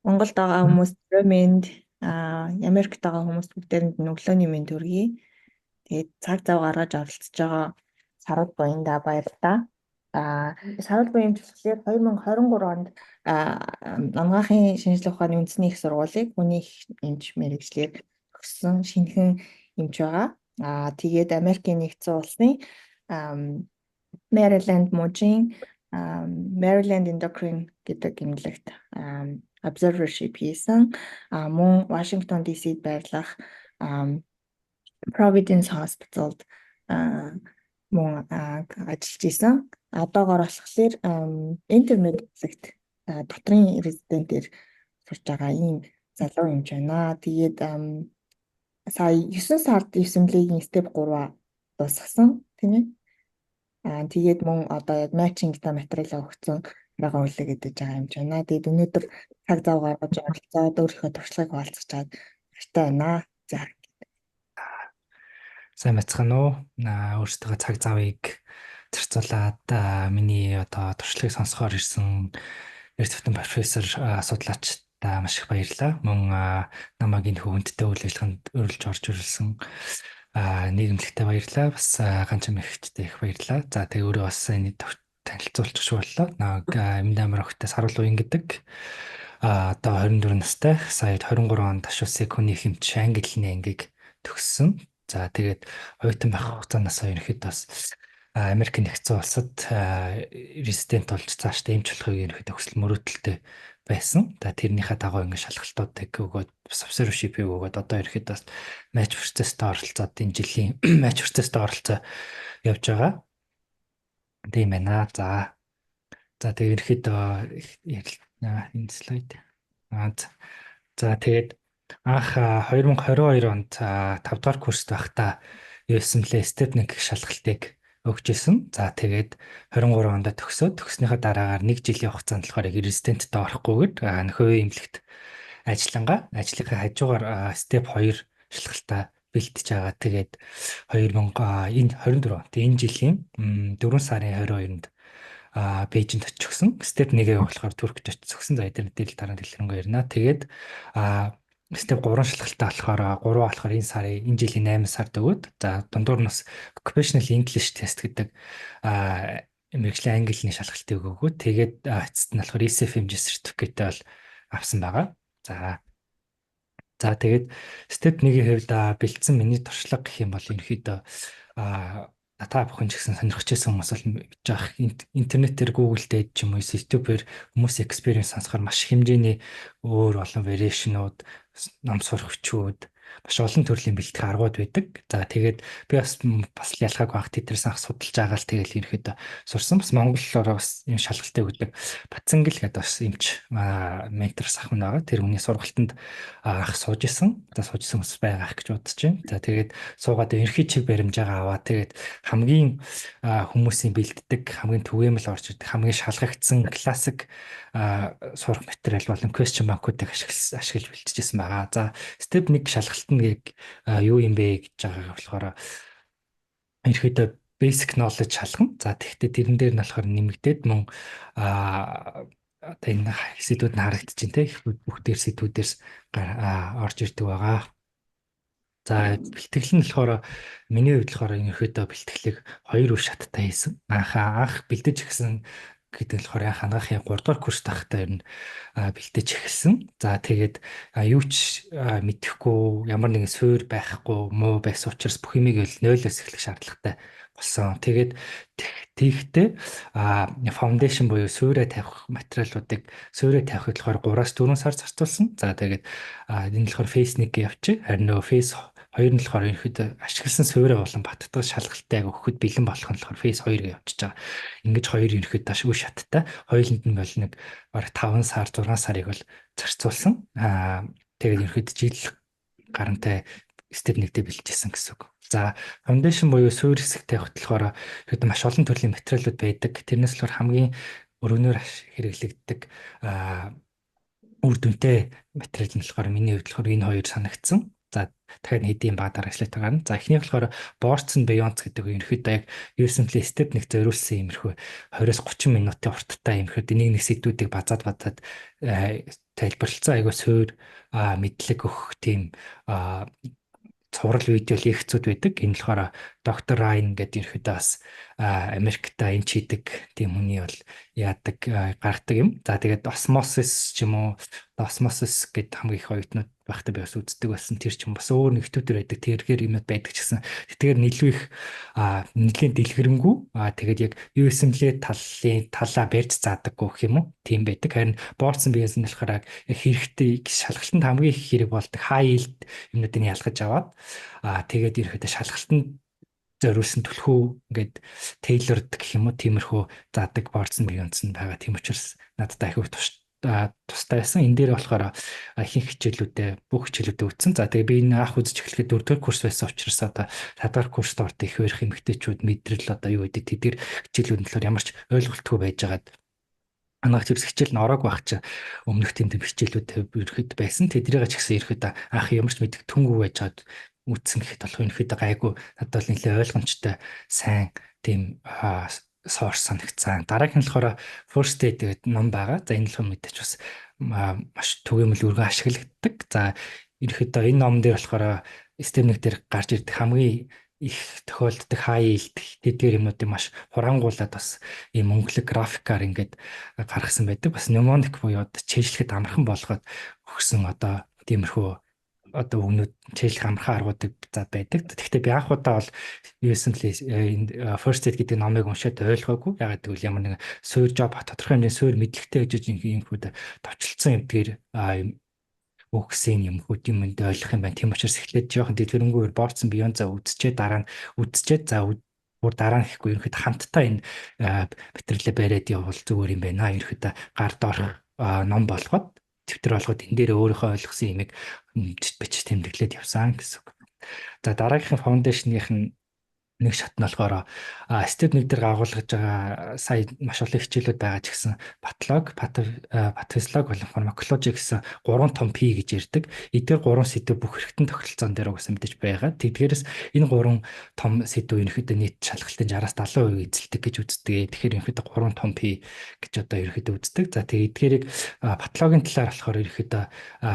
Монголд байгаа М. хүмүүс минь Америкт байгаа хүмүүс бүгдээрэнд нь өглөөний мэнд хүргэе. Тэгээд цаг зав гаргаж оролцож байгаа Сарууд Буянда баярлалаа. Сарууд Буян болохоор 2023 онд анагаахын шинжилгээ ухааны үндэсний их сургуулийг хүний эмч мэргэжлэр төгссөн шинэхэн эмч байгаа. Тэгээд Америкийн нэгдсэн улсны Maryland мужийн Maryland Endocrine гэдэг эмнэлэгт observership хийсэн. Мөн Washington DC-д байрлах Providence Hospital-д мөн ажиллаж исэн. Одоогоор болохоор интермедиэт дотрийн резидентээр сурч байгаа ийм залуу юм байна. Тэгээд сая 9 сард 9 лигийн степ 3 дуусгасан тийм ээ. Тэгээд мөн одоо яг матчингтай материалаа өгсөн байгаа үлээ гэдэг байгаа юм байна. Тэгээд өнөөдөр цаг зав гаргаж оролцоод өөрийнхөө туршлагыг хуваалцах чад баяртай байна. За. Сайн бацхан уу? Өөрсдөө цаг завыг зарцуулаад миний одоо туршлагыг сонсохоор ирсэн эрд түмэн профессор судлаачтай маш их баярлалаа. Мөн намайг энэ хөвгөндтэй үйл ажиллагаанд өрөлж орж ирсэн нийгэмлэгтэй баярлалаа. Бас ганцхан мэгчтэй их баярлалаа. За тэгээ өөрөө бас энэ танилцуулчих боллоо. Нэг Эмдэмэр охтой Сарвал Уян гэдэг одоо 24 настай. Сая 23 онд Ашуусыг хүний хэмт англи хэлний ангийг төгссөн. За тэгээд оюутан байх хугацаанаас ерөнхийдөө бас Америк нэгдсэн улсад резидент болж цаашдаа эмч болохыг ерөнхийдөө хүсэл мөрөөдөлтэй байсан. Тэрнийхээ дагуу ингэ шалгалтуудыг өгөөд subscription өгөөд одоо ерөнхийдөө матч процессд оролцоод энэ жилийн матч процессд оролцоо явж байгаа. Тийм байна. За тэгээд ерөнхийдөө энэ слайд. За тэгээд анх 2022 онд 5 дугаар курст байхдаа юу гэсэн блэ степ 1 гэх шалгалтыг өгч исэн. За тэгээд 23 онд төгснөхийн дараагаар 1 жилийн хугацаанд болохоор резиденттэй орохгүйгээр нөхөө эмнэлэгт ажлынхаа хажуугаар степ 2 шалгалтаа бэлтэж байгаа. Тэгээд 2024 энэ жилийн 4 сарын 22-нд Бээжинд очихсан. Степ 1-ээ болохоор Туркид очихсан. За эдгээр мэдээлэл дараа нь дэлгэрэнгүй ярина. Тэгээд степ 3 шалгалтаа болохоор энэ сарын энэ жилийн 8 сард өгөөд за дундуур нь бас Occupational English Test гэдэг мэргэжлийн англи хэлний шалгалтыг өгөөд тэгээд эцэст нь болохоор ECFMG сертификаттэй бол авсан байгаа. За тэгээд степ 1-ийн хувьд бэлдсэн миний туршлага гэх юм бол ерөнхийдөө та бүхэн ч гэсэн сонирхож байсан хүмүүс бол мэдж байгаа. Интернетээр Google дээр ч юм уу YouTube-ээр хүмүүсийн experience сонсохоор маш хэмжээний өөр олон variation-ууд, ном сурах хүчүүд, маш олон төрлийн бэлтгэх аргууд байдаг. За тэгээд би бас ялгааг баг тэднээс анх судалж байгаа л тэгэл ерөөхдөө сурсан. Бас монголоор бас юм шалгалтыг өгдөг. Батцангил гэдэг бас эмч менторс ах мөн байгаа. Тэр хүний сургалтанд анх сууж исэн. Одоо сууж исэн хүмүүс байгаа гэж бодож байна. За тэгээд суугаад ерхий чиг баримжаагаа аваа. Тэгээд хамгийн хүмүүсийн бэлддэг, хамгийн түгээмэл орж ирдэг, хамгийн шалгагдсан классик сурах материал болон question банкуудыг ашиглаж бэлтжижсэн байгаа. За степ 1 шалгалт нь юу юм бэ гэж байгаа болохоор ерөөдөө basic knowledge шалгана. За тэгвэл тэрэн дээр нь болохоор нэмэгдээд мөн одоо энэ сэдвүүд нь харагдаж байна те бүх дээр сэдвүүдээс орж ирдэг байгаа. За бэлтгэл нь болохоор миний хувьд болохоор ерөөдөө бэлтгэлийг 2 үе шаттай хийсэн. Анх бэлдэж гисэн гэдэг нь болохоор хангаахын 3 дугаар курс тахтаа ер нь бэлдэж эхэлсэн. За тэгээд юу ч мэдэхгүй ямар нэгэн суурь байхгүй муу байсан учраас бүх юмыг 0-оос эхлэх шаардлагатай болсон. Тэгээд тэгтээ foundation буюу суурьа тавих материалуудыг суурьа тавихд болохоор 3-аас 4 сар зарцуулсан. За тэгээд энэ болохоор phase 1 явчих. Харин нөгөө phase 2 нь болохоор ерөөхдөө ашигласан суурьа болон баттдаг шалгалтайг өгөхөд бэлэн болох нь болохоор phase 2 гэж явчихж байгаа. Ингэж 2 ерөөхдөө үе шаттай. Хоёуланд нь бол нэг бараг 5 сар 6 сарыг бол зарцуулсан. Тэгээд ерөөхдөө жил гарантай степ 1-д бэлтжсэн гэсэн үг. За foundation буюу суурь хэсэгтэй хөтлөхөөр ерөөдөө маш олон төрлийн материалууд байдаг. Тэрнээс болохоор хамгийн өргөнөөр хэрэглэгддэг үр дүнтэй материал нь болохоор миний хувьд болохоор энэ хоёр санагдсан. За дахиад хэдийн ба дараа слайд гарна. За эхний болохоор Boards and Beyonds гэдэг ерөнхийдөө яг USMLE step 1 зориулсан иймэрхүү 20-30 минутын урттай иймэрхүү нэг сэдвүүдийг базаад тайлбарлалцсан айгуу суур мэдлэг өгөх тийм а, цуврал видео лекцүүд байдаг. Энэ болохоор доктор Райн гэдэг ерөөдөө бас Америкта энэ чийдэг тийм хүний бол яадаг гаргадаг юм. За тэгээд осмосис ч юм уу осмосис гэдэг хамгийн их оюутнууд байхдаа би бас үздэг байсан. Тэр чинь бас өөр нэгтүүдэр байдаг. Тэргээр юмуд байдаг ч гэсэн. Тэгэхээр илүү их нэлийн дэлгэрэнгүй тэгээд яг юу юм лээ талаа барьж заадаггүй гэх юм уу? Тийм байдаг. Харин боорцсон биеэс нь болохоор яг хэрэгтэй шалгалтанд хамгийн их хэрэг болдог high yield юмнуудыг ялгаж аваад тэгээд ерөөдөө шалгалтанд зориулсан түлхүү ингээд тейлорд гэх юм уу тиймэрхүү заадаг боорцсон бие онцсон байгаа. Тийм учраас надад ахиу тустай байсан. Энэ дээр болохоор ихэнх хичээлүүдэд бүх хичээлүүдэд үтсэн. За тэгээ би энэ анх үзэж эхлэхэд 4-р курс байсан учраас одоо 5-р курст ордог их барих эмэгтэйчүүд мэдрэл одоо юу гэдэг тэдгээр хичээлүүд нь болохоор ямар ч ойлголтгүй байжгаад анх зэрэг хичээл нь ороог байх чи өмнөх тийм хичээлүүд ерөөд байсан. Тэдрийг ч гэсэн ерөөд анх ямар ч мэддэг түнгүй байжгаад үтсэн гэхэд болох ерөөд гайгүй надад бол нэлээд ойлгомжтой сайн тийм source санагцсан. Дараагийн нь болохоор first aid гэдэг ном байгаа. За энэ л мэдээж бас маш түгээмэл өргөн ашигладаг. За ерөөдөө энэ ном дээр болохоор степ 1 дээр гарч ирдэг хамгийн их тохиолддог high yield тэдгээр юмнуудыг маш хурангуулад бас ийм өнгөлөг графикаар ингээд гаргасан байдаг. Бас mnemonic буюу одоо чийжлэхэд амархан болгоод өгсөн одоо тиймэрхүү одоо өгнөд чийжлэх амархан аргуудыг байдаг. Тэгэхдээ би анх удаа бол USMLE энэ first aid гэдэг номыг уншаад ойлгоогүй. Ягаад гэвэл ямар нэг суур job тодорхой хэмжээний суур мэдлэгтэй гэж юм хүүд товчлцсон юмдгээр өгсөн юм хөт юм энд ойлгох юм байна. Тийм учраас эхлээд жоохон дэлгэрэнгээр боорцсон биеон за үдчихэд дараа нь үдчихэд за бүр дараа нь ихгүй ерөөд хамтдаа энэ материалаа бариад явбал зүгээр юм байна. Ерөөд гар доорх ном болгоод тэмдэгтэр болгоод энэ дээр өөрийнхөө ойлгосон юмыг бич тэмдэглээд явсан гэсэн үг. За дараагийнх нь foundation-ийнх нь нэг шат нь болохоор step 1 дээр агуулгаж байгаа сая маш олон хичээлүүд байгаа ч гэсэн патофизиолог болон фармакологи гэсэн 3 том P гэж ярьдаг. Эдгээр 3 сэдв бүх хэрэгтэн тохиролцоон дээр угсаа мэдээж байгаа. Тэдгээрээс энэ 3 том сэдв ерөнхийдөө нийт шалгалтын 60-70% эзэлдэг гэж үздэг. Тэгэхээр ерөнхийдөө 3 том P гэж одоо ерөнхийдөө үздэг. За тэгээ эдгээрийг патологийн талаар болохоор ерөнхийдөө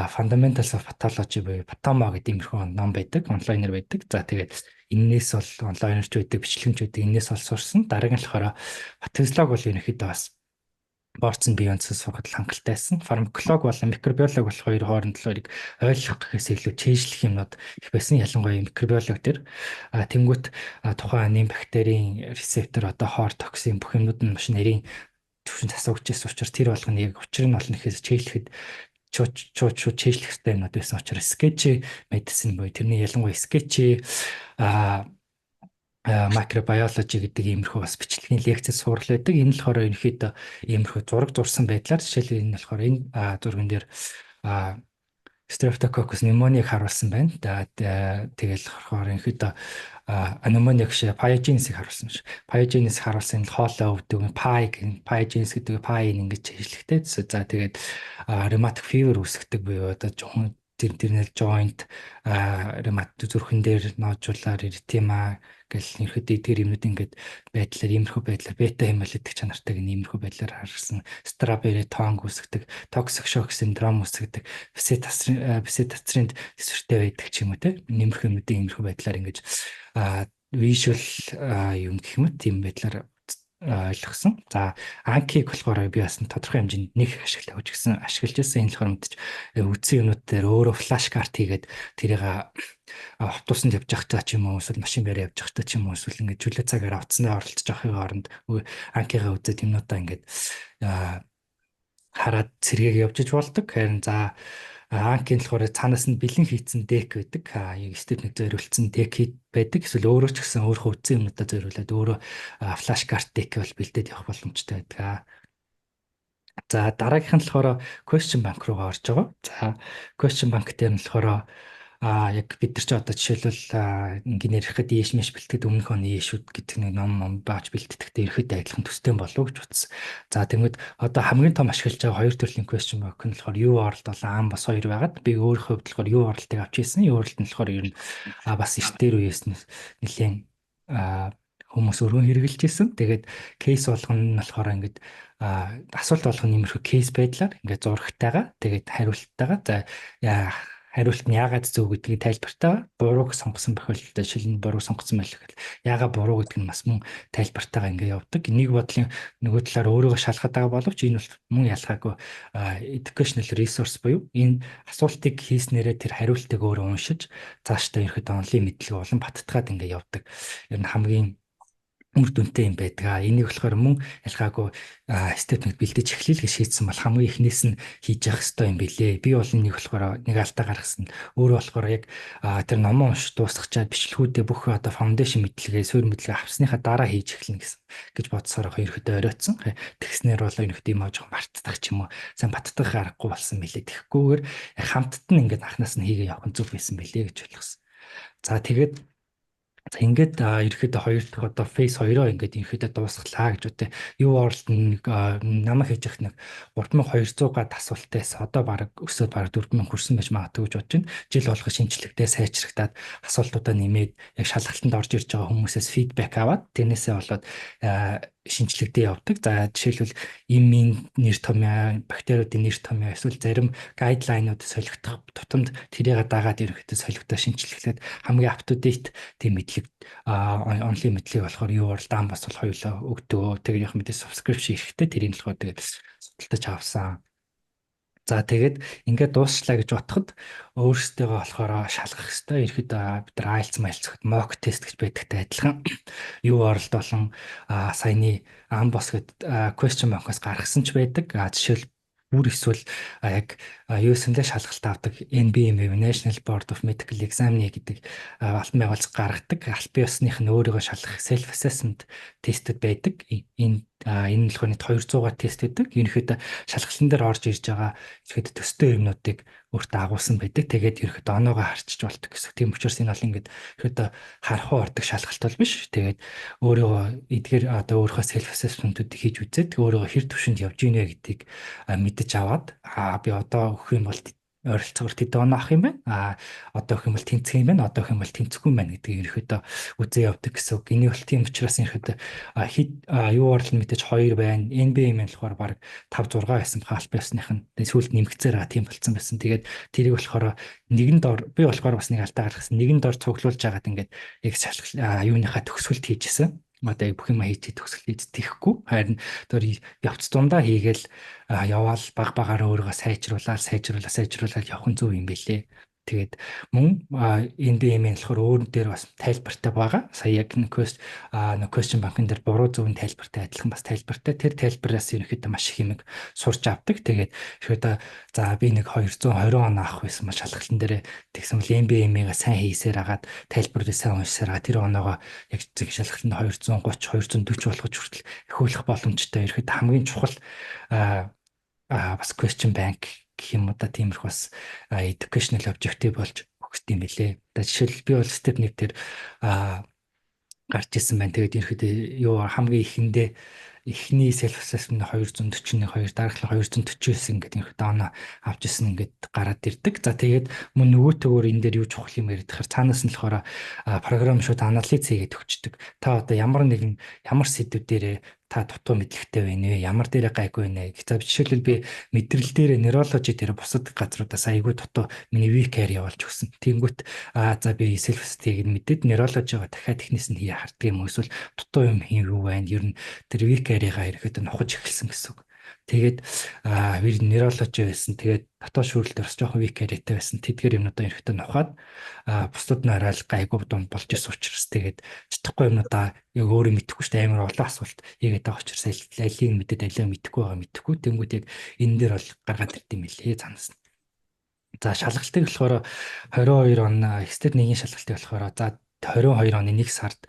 Fundamentals of Pathology буюу Patomo гэдэг иймэрхүү ном байдаг, онлайнаар байдаг. За тэгээд энээс бол онлайнерч байдаг, бичлэгч байдаг. Энээс бол сурсан. Дараагийн нь болохоор патофизиолог бол ерөнхийдөө бас боорцсон бие онцгой сурахад хангалттай байсан. Фармаколог болон микробиолог болох хоёр хоорондолоорыг ойлгох гэхээс илүү чийжлэх юмнууд их байсан. Ялангуяа микробиолог төр тэнгуут тухайн нэм бактерийн рецептор одоо хоор токсин бүх юмнууд нь маш нарийн төвшөнд асуугчээс учраас тэр болгоно яг учир нь олон ихээс чийжлэхэд шууд чийжлэх хэрэгтэй юмнууд байсан учраас скетч медицин буюу тэрний ялангуяа скетч макробиологи гэдэг иймэрхүү бас бичлэгийн лекцэд сурал байдаг. Энэ болохоор ерөнхийдөө иймэрхүү зураг зурсан байдлаар жишээлбэл энэ болохоор энэ зурган дээр Streptococcus pneumoniae харуулсан байна. Тэгэл болохоор ерөнхийдөө pneumonia гэж pyogenes-ийг харуулсан ш. Pyogenes харуулсан хоолой өвдөг pyogenes гэдэг pie ингэж хэлэхтэй. За тэгээд rheumatic fever үүсгдэг буюу одоо жоохон тэрнэл joint rheumatic зүрхэн дээр ноожуулаар erythema гэл ерөөдөө эдгээр юмнууд ингээд байдлаар иймэрхүү байдлаар бета хемолитик чанартай гэх иймэрхүү байдлаар харсан Strawberry tongue үүсгдэг, toxic shock syndrome үүсгдэг, псевдоцринд төсвөртэй байдаг ч юм уу те. Иймэрхүү юмнуудын иймэрхүү байдлаар ингэж visual юм гэх юм уу тийм байдлаар ойлгосон. За анкиг болохоор би бас тодорхой хэмжээнд нэг ашиглаж ирсэн. Энэ болохоор мэдээж үдсэн юмнууд дээр өөрөө флаш карт хийгээд тэрийг автобусанд явж байхдаа ч юм уу эсвэл машин дээр явж байхдаа ч юм уу эсвэл ингээд жүлээ цагаар авцсандаа оролцож авахын оронд анкигаа үзээд юмнуудаа ингээд хараад сэргээг явж иж болдог. Харин за анкийн болохоор цаанаас нь бэлэн хийцэн дек байдаг. Степ 1 зориулсан дек байдаг. Эсвэл өөрөө ч гэсэн өөрөө үдсэн юмнуудаа зориулаад өөрөө флаш карт дек бол бэлдээд явах боломжтой байдаг. За дараагийнх нь болохоор question bank руугаа орж байгаа. За question bank дээр нь болохоор яг бид нар ч одоо жишээлбэл инженер ирэхэд ийш мэш бэлтгэд өмнөх оны ийшүүд гэдэг нэг ном бааж бэлтгэхдээ ирэхэд адилхан төстэй болов гэж утсан. За тэгмэд одоо хамгийн том ашиглаж байгаа хоёр төрлийн question bank нь болохоор URL бол аам бас хоёр байгаад би өөрийнхөө хувьд болохоор URL-ыг авч ирсэн. URL нь болохоор ер нь бас эртээр үеэс нэлээд хүмүүс өргөн хэрэгжилж исэн. Тэгээд кейс болгоно нь болохоор ингээд асуулт болгоно иймэрхүү кейс байдлаар ингээд зурагтайгаа тэгээд хариулттайгаа за хариулт нь яагаад зөв гэдгийг тайлбартаа бурууг сонгосон тохиолдолд шилэн буруу сонгосон байх л яагаад буруу гэдэг нь бас мөн тайлбартаагаа ингээд явдаг. Нэг бодлын нөгөө талаар өөрийгөө шалгаад байгаа боловч энэ бол мөн ялгаагүй educational resource буюу энэ асуултыг хийснээрээ тэр хариултыг өөрөө уншиж цаашдаа ерөөд онлын мэдлэг болон баттгаад ингээд явдаг. Ер нь хамгийн үр дүнтэй юм байдаг. Энийг болохоор мөн ялгаагүй степнүүд бэлдэж эхлэе гэж шийдсэн бол хамгийн эхнээс нь хийж явах хэрэгтэй юм билээ. Би бол энийг болохоор нэг алдаа гаргасан. Өөрөө болохоор яг тэр номоо уншиж дуусгачаад бичлэгүүдээ бүх одоо фаундейшн мэдлэгээ, суурь мэдлэгээ авсныхаа дараа хийж эхэлнэ гэсэн гэж бодсоор ерөөдөө оройтсон. Тэгснээр бол ерөөдөө юм ааж мартдаг ч юм уу. Сайн баттдаг аргагүй болсон билээ. Тэгэхгүйгээр хамтд нь ингээд анханаас нь хийгээ явах нь зүг байсан билээ гэж ойлгосон. За тэгээд ингээд ерөөдөө хоёр дахь одоо фейс 2-оо ингээд ерөөдөө дуусглаа гэж үтэй. Юу оролт нэг намайг хийж явах нэг 3200 гад асуултаас одоо баг өсөөд баг 4000 хүрсэн байж магадгүй гэж бодож байна. Жил болго шинжлэхдээ сайжрагдаад асуултуудаа нэмээд яг шалгалтанд орж ирж байгаа хүмүүсээс фидбек аваад тэрнээсээ болоод шинжлэхдээ явдаг. За жишээлбэл имийн нэр томьёо, бактериудын нэр томьёо эсвэл зарим гайдлайнууд солигдох тутамд тэрийг дагаад ерөнхийдөө солигдоо шинжлэхлээд хамгийн up to date тийм мэдлэг онлайн мэдлэг болохоор юу бол даан бас бол хоёулаа өгдөө. Тэгээд яг мэдээ subscription ирэхтэй тэрийг болохоор тэгээд судалдаж авсан. За тэгээд ингээд дуусчлаа гэж бодоход өөрсдөө болохоор шалгах хэрэгтэй. Ерхэд бид нар IELTS мэлцэхэд mock test гэж байдагтай адилхан юу оролт болон саяны Ambos гэдэг question bank-аас гаргасан ч байдаг. Жишээл бүр эсвэл яг USM-д шалгалт авдаг NBME National Board of Medical Examiner гэдэг албан байгууллага гаргадаг. Албан ёсных нь өөрийгөө шалгах self assessment тестэд байдаг. Энэ болохоор 200-аар тест гэдэг. Ерөнхийдөө шалгалтын дээр орж ирж байгаа ерөнхийдөө төстэй юмнуудыг өөртөө агуулсан байдаг. Тэгээд ерөнхийдөө оноогоо харчиж болдог гэсэн. Тийм учраас энэ бол ингээд ерөнхийдөө харахуу ордог шалгалт бол биш. Тэгээд өөрийгөө эдгээр одоо өөрийнхөө self assessment-уудыг хийж үзээд өөрийгөө хэр төвшөнд явж гинэ гэдгийг мэдэж аваад би одоо өгөх юм бол ойролцоогоор тэд оноо авах юм байна. Одоо өгөх юм бол тэнцэх юм байна. Одоо өгөх юм бол тэнцэхгүй юм байна гэдгийг ерөөдөө үзээ явдаг гэсэн үг. Энийг бол тийм учраас ерөөдөө юу орлол мэдээж 2 байна. NBM болохоор баг 5 6 байсан аль биесных нь. Сүүлд нэмэгцээр тийм болцсон байсан. Тэгээд тэрийг болохоор нэгэн дор би болохоор бас нэг алдаа гаргасан. Нэгэн дор цуглуулж агаад ингээд яг шалгал юуныхаа төгсгөлт хийжсэн. Одоо бүх юм хийж төгсгөл хийж тэхгүй. Харин тэр явц дундаа хийгээл яваал баг багаараа өөрийгөө сайжруулаад явах нь зөв юм билээ. Тэгээд мөн NBM-ийн болохоор өөр дээр бас тайлбартай байгаа. Сая яг question банкн дээр буруу зөв тайлбартай адилхан бас тайлбартай. Тэр тайлбараас ерөнхийдөө маш их юм сурч авдаг. Тэгээд ерөөдөө за би нэг 220 он авах байсан маш шалгалтын дээр тэгсэн бол NBM-ийг сайн хийсээр агаад тайлбарыг сайн уншсаар тэр оноогоо яг зэг шалгалтанд 230 240 болгож хүртэл эхүүлэх боломжтой. Ерөөдөө хамгийн чухал бас question bank гэх юм уу да тиймэрхүү бас educational objective болж өгсөн юм билээ. Жишээл би бол step 1 дээр гарч ирсэн байна. Тэгээд ерөөдөө юу хамгийн ихэндээ эхний self assessment 241 дараах нь 249 ингээд ерөөдөө оноо авч ирсэн ингээд гараад ирдэг. За тэгээд мөн нөгөө төгөөр энэ дээр юу чухал юм яриад тэгэхээр цаанаас нь болохоор програм шууд анализ хийгээд өгчдөг. Та одоо ямар сэдвүүдээр та дутуу мэдлэгтэй байна вэ? Ямар дээрээ гайгүй байна вэ? За жишээлбэл би мэдрэл дээр нейрологи дээр бусад газруудаас айгүй дутуу миний weak area явуулж өгсөн. Тэнгүүт за би self assessment-ийг мэдээд нейрологиогоо дахиад технээс нь харддаг юм уу? Эсвэл дутуу юм юу байна? Ер нь тэр weak area-га ирэхэд нухаж эхэлсэн гэсэн үг. Тэгээд би нейрологи байсан. Тэгээд дотоод шүүрэлт бас жоохон weak area-тэй байсан. Тэдгээр юмнуудаа ирэхдээ нухаад бусдад нь орой гайгүй дунд болж ирсэн учраас тэгээд чадахгүй юмнуудаа яг өөрөө мэдэхгүй шүү дээ. Амар олон асуулт ийгээд байгаа учраас алийг мэдээд алийг мэдэхгүй байгаа мэдэхгүй. Тэнгүүд яг энэ дээр бол гаргаад ирд юм билээ цаанаас нь. За шалгалтыг болохоор 22 он экстерн нэгin шалгалтыг болохоор за 22 оны 1 сард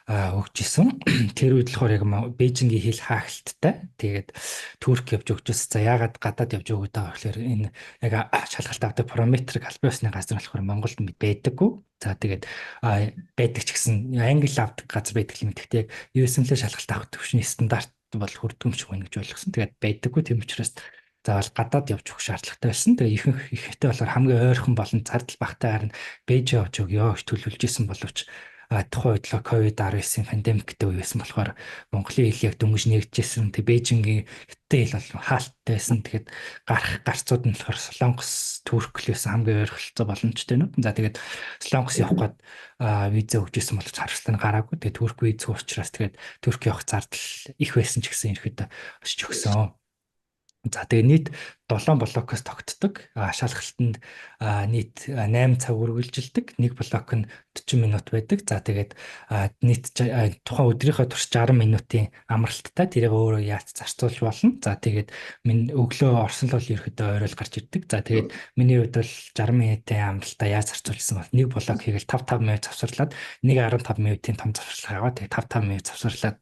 өгч исэн. Тэр үед болохоор яг Бээжингийн хэл хаалттай. Тэгээд Турк явж өгчөөс за яагаад гадаад явж өгöd байгаа гэхээр энэ яг шалгалт авдаг параметрик албан ёсны газар болохоор Монголд байдаггүй. За тэгээд байдаг ч гэсэн англи авдаг газар байдаг юм. Гэхдээ яг USML шалгалт авах төвшний стандарт бол хүрдэг юм шиг байна гэж ойлгосон. Тэгээд байдаггүй тийм учраас заавал гадаад явж өгөх шаардлагатай байсан. Тэгээ ихэнхдээ болохоор хамгийн ойрхон болон зардал багтайгаар нь Бээжин явж өгөө гэж төлөвлөж исэн боловч тухайн үед л COVID-19 пандемиктэй үе байсан болохоор Монголын хэл яг дөнгөж нэгдэжсэн. Тэг Бээжингийн хятадын хэл бол хаалттай байсан. Тэгээд гарцууд нь болохоор Солонгос, Турк л байсан хамгийн ойролцоо боломжтой нь. За тэгээд Солонгос явах гээд виза өгчээсэн боловч харамсалтай нь гараагүй. Тэгээд Турк виз учраас тэгээд Турк явах зардал их байсан ч гэсэн ерөөдөө очиж өгсөн. За тэгээ нийт 7 блокоос тогтдог. Шалгалтанд нийт 8 цаг үргэлжилдэг. Нэг блок нь 40 минут байдаг. За тэгээд нийт тухайн өдрийнхөө турш 60 минутын амралттай тэрийг өөрөө яаж зарцуулж болно. За тэгээд өглөө орсон л бол ерөөдөө орой л гарч ирдэг. За тэгээд миний хувьд бол 60 минутын амралтаа яаж зарцуулсан бол нэг блок хийгээл 5 минут завсарлаад нэг 15 минутын том завсарлага аваад тэгээд 5 минут завсарлаад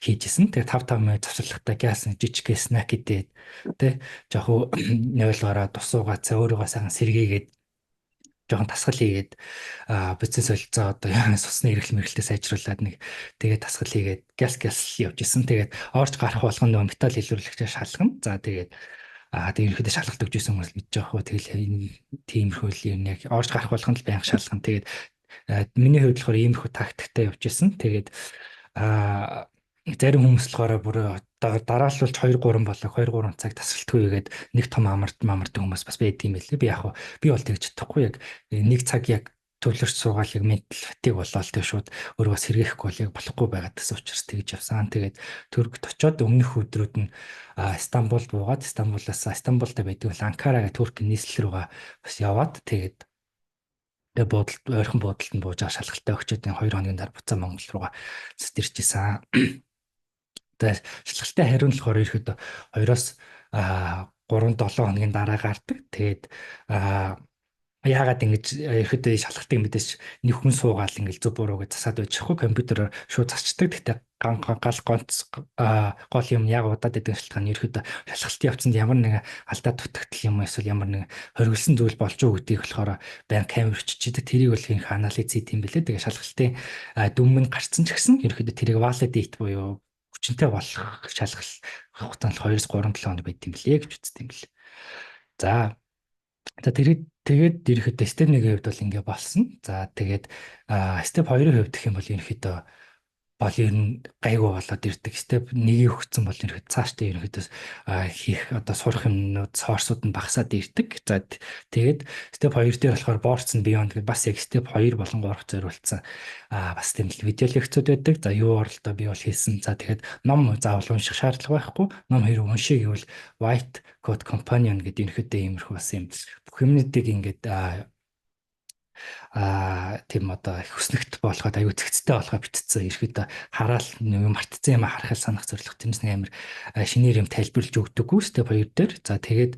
хийжсэн. Тэгээд 5 минут завсарлагатаа яасан жижиг снэк идээд тэ жоох нөөлгөөрөө тусуугаа цаа өөрийгөө сайхан сэргийгээд жоохон тасгал хийгээд бизнес солилцоо одоо сусны эрхлэл мэрхлээ сайжруулад нэг тэгээд тасгал хийгээд гяс явж исэн. Тэгээд орж гарах болгоно нөгөө металл илрүүлэгчээр шалгана. За тэгээд тэгээд ерөөдөө шалгалт өгч исэн хүмүүс мэдж байгаа хөө. Тэгэл энэ тиймэрхүү юм яг орж гарах болгоно л байнга шалгана. Тэгээд миний хувьд болохоор иймэрхүү тактиктай явж исэн. Тэгээд зарим хүмүүс болохоор бүр дарааллуулж 2 3 болоо 2 3 цаг тасралтгүй игээд нэг том амардаг хүмүүс бас байдаг юм байлээ. Би бол тэгж чадахгүй яг нэг цаг яг төвлөрч суугаал яг ментал фатиг болоод тэг шууд өөрөөс сэргээхгүй бол яг болохгүй байгаад гэсэн учраас тэгж явсан. Тэгээд Түркт очиод өмнөх өдрүүд нь Стамбулд буугаад Стамбултай байдаг бол Анкара гэх Туркийн нийслэл рүүгээ бас яваад тэгээд ойрхон буудалд нь бууж шалгалтаа өгчөөд 2 хоногийн дараа буцаа Монгол руугаа ирж исэн. Тэгээд шалгалтын хариу нь болохоор ерөөдөө 2-оос 3-7 хоногийн дараа гардаг. Тэгээд яагаад ингэж ерөөдөө шалгалтыг мэдээж нэг хүн суугаал ингэж зөв буруу гэж засаад байжахгүй компьютероор шууд засчдаг. Гэхдээ гол юм яг удаад идэг шалтгаан ерөөдөө шалгалтын явцанд ямар нэгэн алдаа дутагдал юм эсвэл ямар нэгэн хоригдсан зүйл болж уу гэдгийг болохоор байн камер өччихдэг. Тэрийг бол их анализ хийх юм бэлээ. Тэгээ шалгалтын дүн нь гарцсан ч гэсэн ерөөдөө тэрийг validate буюу хүчинтэй болох шалгал хугацаа нь 2-3-7 хоног байд юм блэ гэж үздэг юм бэл. За тэгээд ерөөдөө step 1-ийн хувьд бол ингэ болсон. За тэгээд step 2-ийн хувьд гэх юм бол ерөөдөө бол ер нь гайгүй болоод ирдэг. Step 1-ийг өгсөн бол ерөөд цаашдаа ерөөдөө хийх одоо сурах юмнууд сорсууд нь багасаад ирдэг. За тэгээд step 2 дээр болохоор boards and beyond гэдэг бас яг step 2 болон 3 зориулсан бас тийм л видео лекцүүд байдаг. За юу оролдоо би бол хийсэн. За тэгээд ном заавал унших шаардлага байхгүй. Ном хэрэг уншиг гэвэл White Coat Companion гэдэг ерөөдөө иймэрхүү бас юм бүх юмнуудыг ингээд тийм одоо их хүснэгт болгоод аюу цэгцтэй болгоо битцсэн. Ерөөдөө хараал юм мартцсан юм харахад санах зорилго тэрнээс нэг амар шинээр юм тайлбарлаж өгдөггүй step 2 дээр. За тэгээд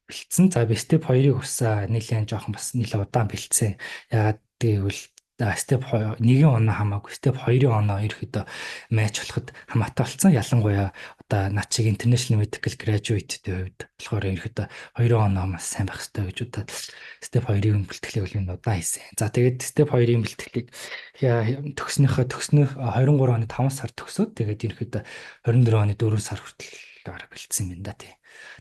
бэлдсэн. За би step 2-ыг уусаа нэлээд жоохон бас нэлээд удаан бэлдсэн. Ягаад гэвэл step 1-ийн оноо хамаагүй step 2-ийн оноо ерөөдөө матч болоход хамаатай болсон. Ялангуяа одоо над чиг international medical graduate-ийн хувьд болохоор ерөөдөө 2 оноо маш сайн байх хэрэгтэй гэж удаад step 2-ийн бэлтгэлийг бол энэ удаан хийсэн. За тэгээд step 2-ийн бэлтгэлийг төгснөх 23 оны 5 сар төгсөөд тэгээд ерөөдөө 24 оны 4 сар хүртэл бэлдсэн юм да тий.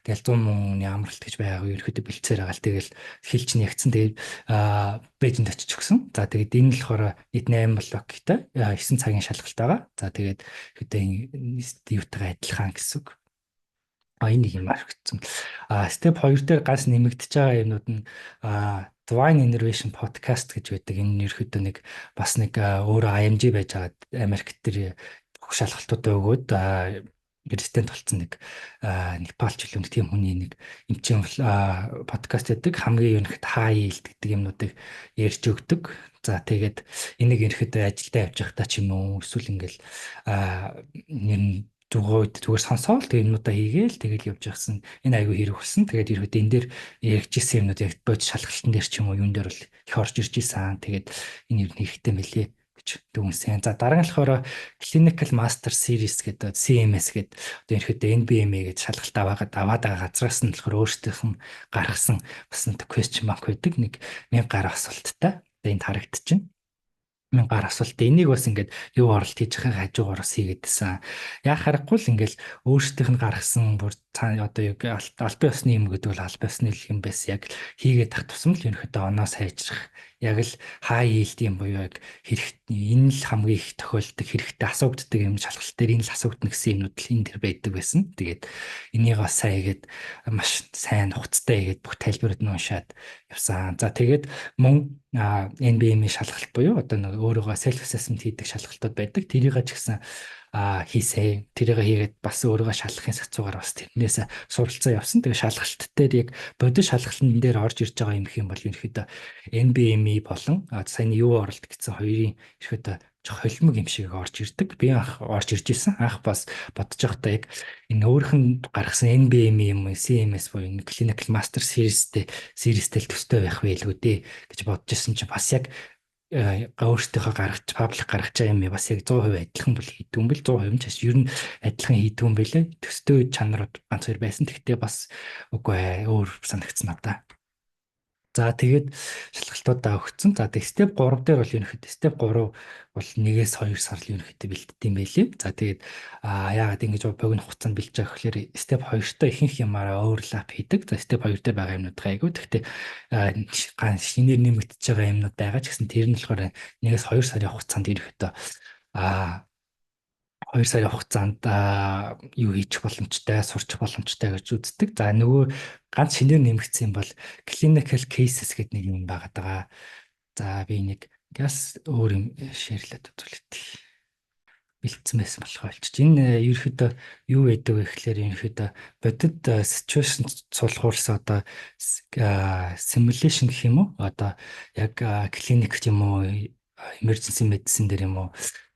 Тэгэл 100 мөнгөний амралт гэж байгаагүй ерөөдөө бэлцээр байгаа л тэгэл хил чинь ягцсан. Тэгээд Бээжинд очиж өгсөн. За тэгээд энэ нь болохоор нийт 8 блоктай 9 цагийн шалгалт байгаа. За тэгээд ерөөдөө юутайгаа адилхан гэсэн үг. Энэ нэг юм аргацсан. Step 2 дээр ганц нэмэгдэж байгаа юмнууд нь Divine Innovation Podcast гэж байдаг. Энэ ерөөдөө нэг бас нэг өөрөө IMG байж байгаа Америк дээр бүх шалгалтуудаа өгөөд резидент болсон нэг Непалч л нэг тийм хүний нэг эмчийн подкаст гэдэг хамгийн ерөнхийд хаа yield гэдэг юмнуудыг ярьж өгдөг. За тэгээд энийг ерөнхийдөө ажилдаа явж байхдаа ч юм уу эсвэл ингээл нэр зүгээр сонсоол тэгээд юмудаа хийгээл тэгэл явж байхсан. Энэ айгүй хэрэг болсон. Тэгээд ерөөдөө энэ дээр ярьжсэн юмнууд яг бод шалгалтын дээр ч юм уу юун дээр бол их орж ирж исэн. Тэгээд энэ юу хэрэгтэй мэлээ дүнсэн. За дараа нь болохоор Clinical Master Series гэдэг CMS гэдэг одоо ерөөдөө NBMA гэж шалгалт аваад байгаа газраас нь болохоор өөрсдийнх нь гаргасан бас нэг question bank байдаг. Нэг 1000 гаруй асуулттай. Тэгээд энд харагдчихна. мянгаар асуулт. Энийг бас ингээд юу оролт хийж байгаа хажуугаар бас хийгээдсэн. Яг харахгүй л ингээд өөрсдийнх нь гаргасан бүр одоо юу албан ёсны юм гэдэг бол албан ёсны юм байсан. Яг хийгээд тах тусам л ерөнхийдөө оноос хайжрах. Яг л хай yield юм буюу яг энэ л хамгийн их тохиолддог хэрэгтэй асууддаг юм шалгалт дээр энэ л асуудна гэсэн юмнууд л энэ төр байдаг байсан. Тэгээд энийг бас сайн хийгээд маш сайн хугацтай хийгээд бүх тайлбарууд нь уншаад явсан. За тэгээд мөн NBM-ийн шалгалт буюу одоо нэг өөрийгөө self assessment хийдэг шалгалтууд байдаг. Тэрийг ч гэсэн хийсэй. Тэрийг хийгээд бас өөрийгөө шалгахын сацуугаар бас тэрнээс суралцсан явсан. Тэгээ шалгалт дээр яг бодит шалгалтын дээр орж ирж байгаа юм их юм бол ерөөхдөө NBM болон саяны юу оролт гэсэн хоёрын ерөөхдөө жоо холимог юм шиг орж ирдэг. Би анх орж ирж исэн. Анх бас бодож байхдаа яг энэ өөрийнх нь гаргасан NBM юм CMS буюу энэ Clinical Master Series-тэй төстэй байх байлгүй дээ гэж бодож исэн чинь бас яг өөртөөхөө гаргаж паблик гаргаж байгаа юм бас яг 100% адилхан бол хийдэг юм бэл 100% ч бас ер нь адилхан хийдэг юм бэлээ. Төстэй чанарууд ганц хоёр байсан. Гэхдээ бас үгүй өөр санагдсан надаа. За тэгээд шалгалтуудаа өгсөн. За тэгээд step 3 дээр бол ерөнхийдөө step 3 бол 1-2 сар л ерөнхийдөө бэлддэг юм байлээ. За тэгээд яагаад ингэж богино хугацаанд бэлдэж байгаа гэхээр step 2-т ихэнх юмараа overlap хийдэг. За step 2 дээр байгаа юмнууд гайгүй. Гэхдээ ганц шинээр нэмэгдэж байгаа юмнууд байгаа ч гэсэн тэр нь болохоор 1-2 сарын хугацаанд ерөнхийдөө 2 сарын хугацаанд юу хийчих боломжтой, сурчих боломжтой гэж үздэг. За нөгөө ганц шинээр нэмэгдсэн юм бол clinical cases гэдэг нэг юм байгаад байгаа. За би нэг газ өөр юм шеэрлээд үзүүлээ. Бэлдсэн байсан болох ойлч. Энэ ерөөхдөө юу байдаг вэ гэхээр ерөөхдөө бодит situation суулгуулсан одоо simulation гэх юм уу? Одоо яг клиник юм уу, emergency medicine дээр юм уу?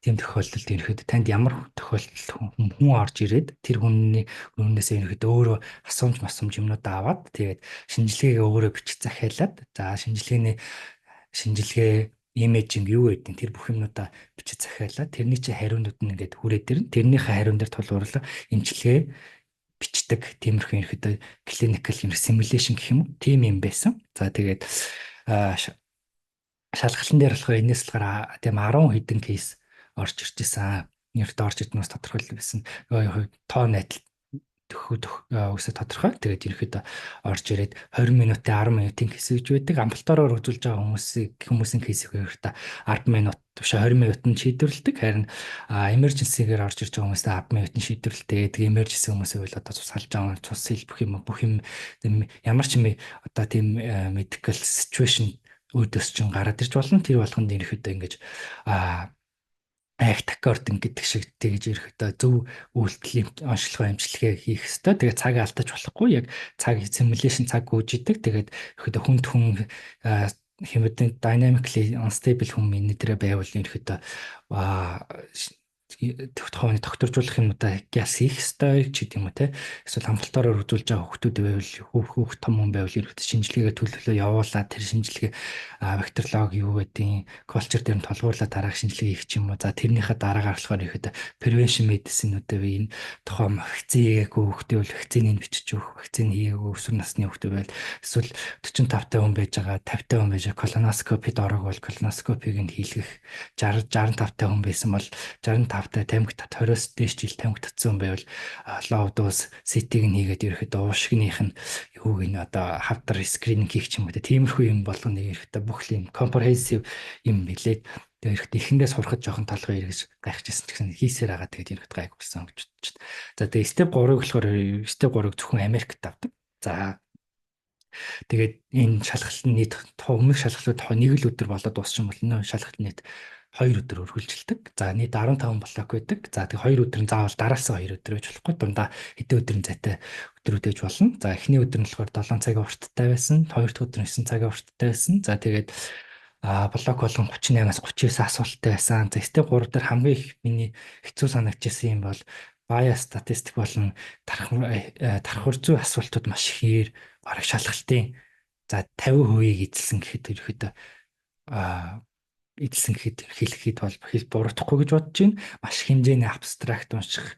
Тийм тохиолдолд ерөөхдөө танд ямар тохиолдолд хүн орж ирээд тэр хүнээс ерөөхдөө өөрөө асуумж юмнууд аваад тэгээд шинжилгээгээ өөрөө бичих захиалаад за шинжилгээ имижинг юу гэдэг тэр бүх юмнуудаа бичих захиалаад тэрний чинь хариунууд нь ингээд хүрээд ирнэ. Тэрнийхээ хариун дээр тулгуурлан эмчилгээ бичдэг тиймэрхүү ерөөхдөө clinical simulation гэх юм уу? Тийм юм байсан. За тэгээд шалгалтын дээр болохоор энэс болохоор тийм 10 хэдэн кейс орж ирж исэн. Нэрт орж ирднээс тодорхойлол байсан. Тоо найдал үсэ тодорхой. Тэгээд ерөөхдөө орж ирээд 20 минутын 10 минутын кейс гэж байдаг. Амбулатороор үзүүлж байгаа хүмүүсийн кейсийг ерөөхдөө 10 минут биш 20 минутанд шийдвэрлэдэг. Харин emergency-гээр орж ирж байгаа хүмүүсээ 10 минутанд шийдвэрлэдэг. Тэгээд emergency хүмүүсээ бол одоо цус халж байгаа, цус хэлбэх юм бүх юм ямар ч юм одоо тийм medical situation үүдээс чинь гараад ирж болно. Тэр болгонд ерөөхдөө ингэж тахикардинг гэдэг шиг тэгж ерөөхдөө зөв үйлдэлийн онцлогоо эмчилгээ хийх хэрэгтэй. Тэгээд цагаа алдаж болохгүй. Яг цаг simulation цаг гүйж идэг. Тэгээд ерөөхдөө хүн хэмэдэн dynamically unstable хүн минийдрээ байвал ерөөхдөө тохиолдохын докторжуулах юмудаа гяс хийх ёстой ч гэдэм үү те. Эсвэл амбулатороор үзүүлж байгаа хүүхдүүд байвал хүүхд том хүн байвал ерөөхдөө шинжилгээгээ төлөвлөө явуулаад тэр шинжилгээ бактериолог юу гэдгийг culture дээр нь толгуурлаад дараах шинжилгээ хийх ч юм уу. За тэрнийхээ дараагаар болохоор ерөөхдөө prevention medicine-үүдээ энэ тухайн вакцины хүүхдээ бол вакциныг бичиж өгөх, вакцины хийгээгүй өсвөр насны хүүхдээ байвал эсвэл 45 та хүн байж байгаа 50 та хүн байж байгаа колоноскопид орог бол колоноскопиг нь хийлгэх 65 та хүн байсан бол 65 та тамхи тат 20-с дээш жил тамхи татсан байвал low dose CT-г нь хийгээд ерөөхдөө уушгиных нь юуг нь одоо хавдар скрининг хийх ч юм уу тиймэрхүү юм болгоно ерөөхдөө бүх юм comprehensive юм билээд тэгээд ерөөхдөө эхэндээ сурахад жоохон толгой эргэж гайхажсэн ч гэсэн хийсээр байгаа тэгээд ерөөхдөө гайх болсон гэж бодчих. За тэгээд step 3-ыг болохоор step 3-ыг зөвхөн Америкт авдаг. За тэгээд энэ шалгалтын нийт өмнөх шалгалтууд нэг л өдөр болоод дууссан бол энэ шалгалтын нийт 2 өдөр үргэлжилдэг. За нийт 15 блок байдаг. За тэг 2 өдөр нь заавал дараасаа 2 өдөр байж болохгүй. Дундаа хэдэн өдрийн зайтай өдрүүд байж болно. За эхний өдөр нь болохоор 7 цагийн урттай байсан. Хоёр дахь өдөр нь 9 цагийн урттай байсан. За тэгээд блок болгон 38-аас 39 асуулттай байсан. За степ 3 дээр хамгийн их миний хэцүү санагдчихсан юм бол bias статистик болон тархвар зүй асуултууд маш ихээр бараг шалгалтын за 50% эзэлсэн гэхэд ерөөхдөө эзэлсэн гэхэд хэлэхэд бол буруутахгүй гэж бодож байна. Маш хэмжээний абстракт унших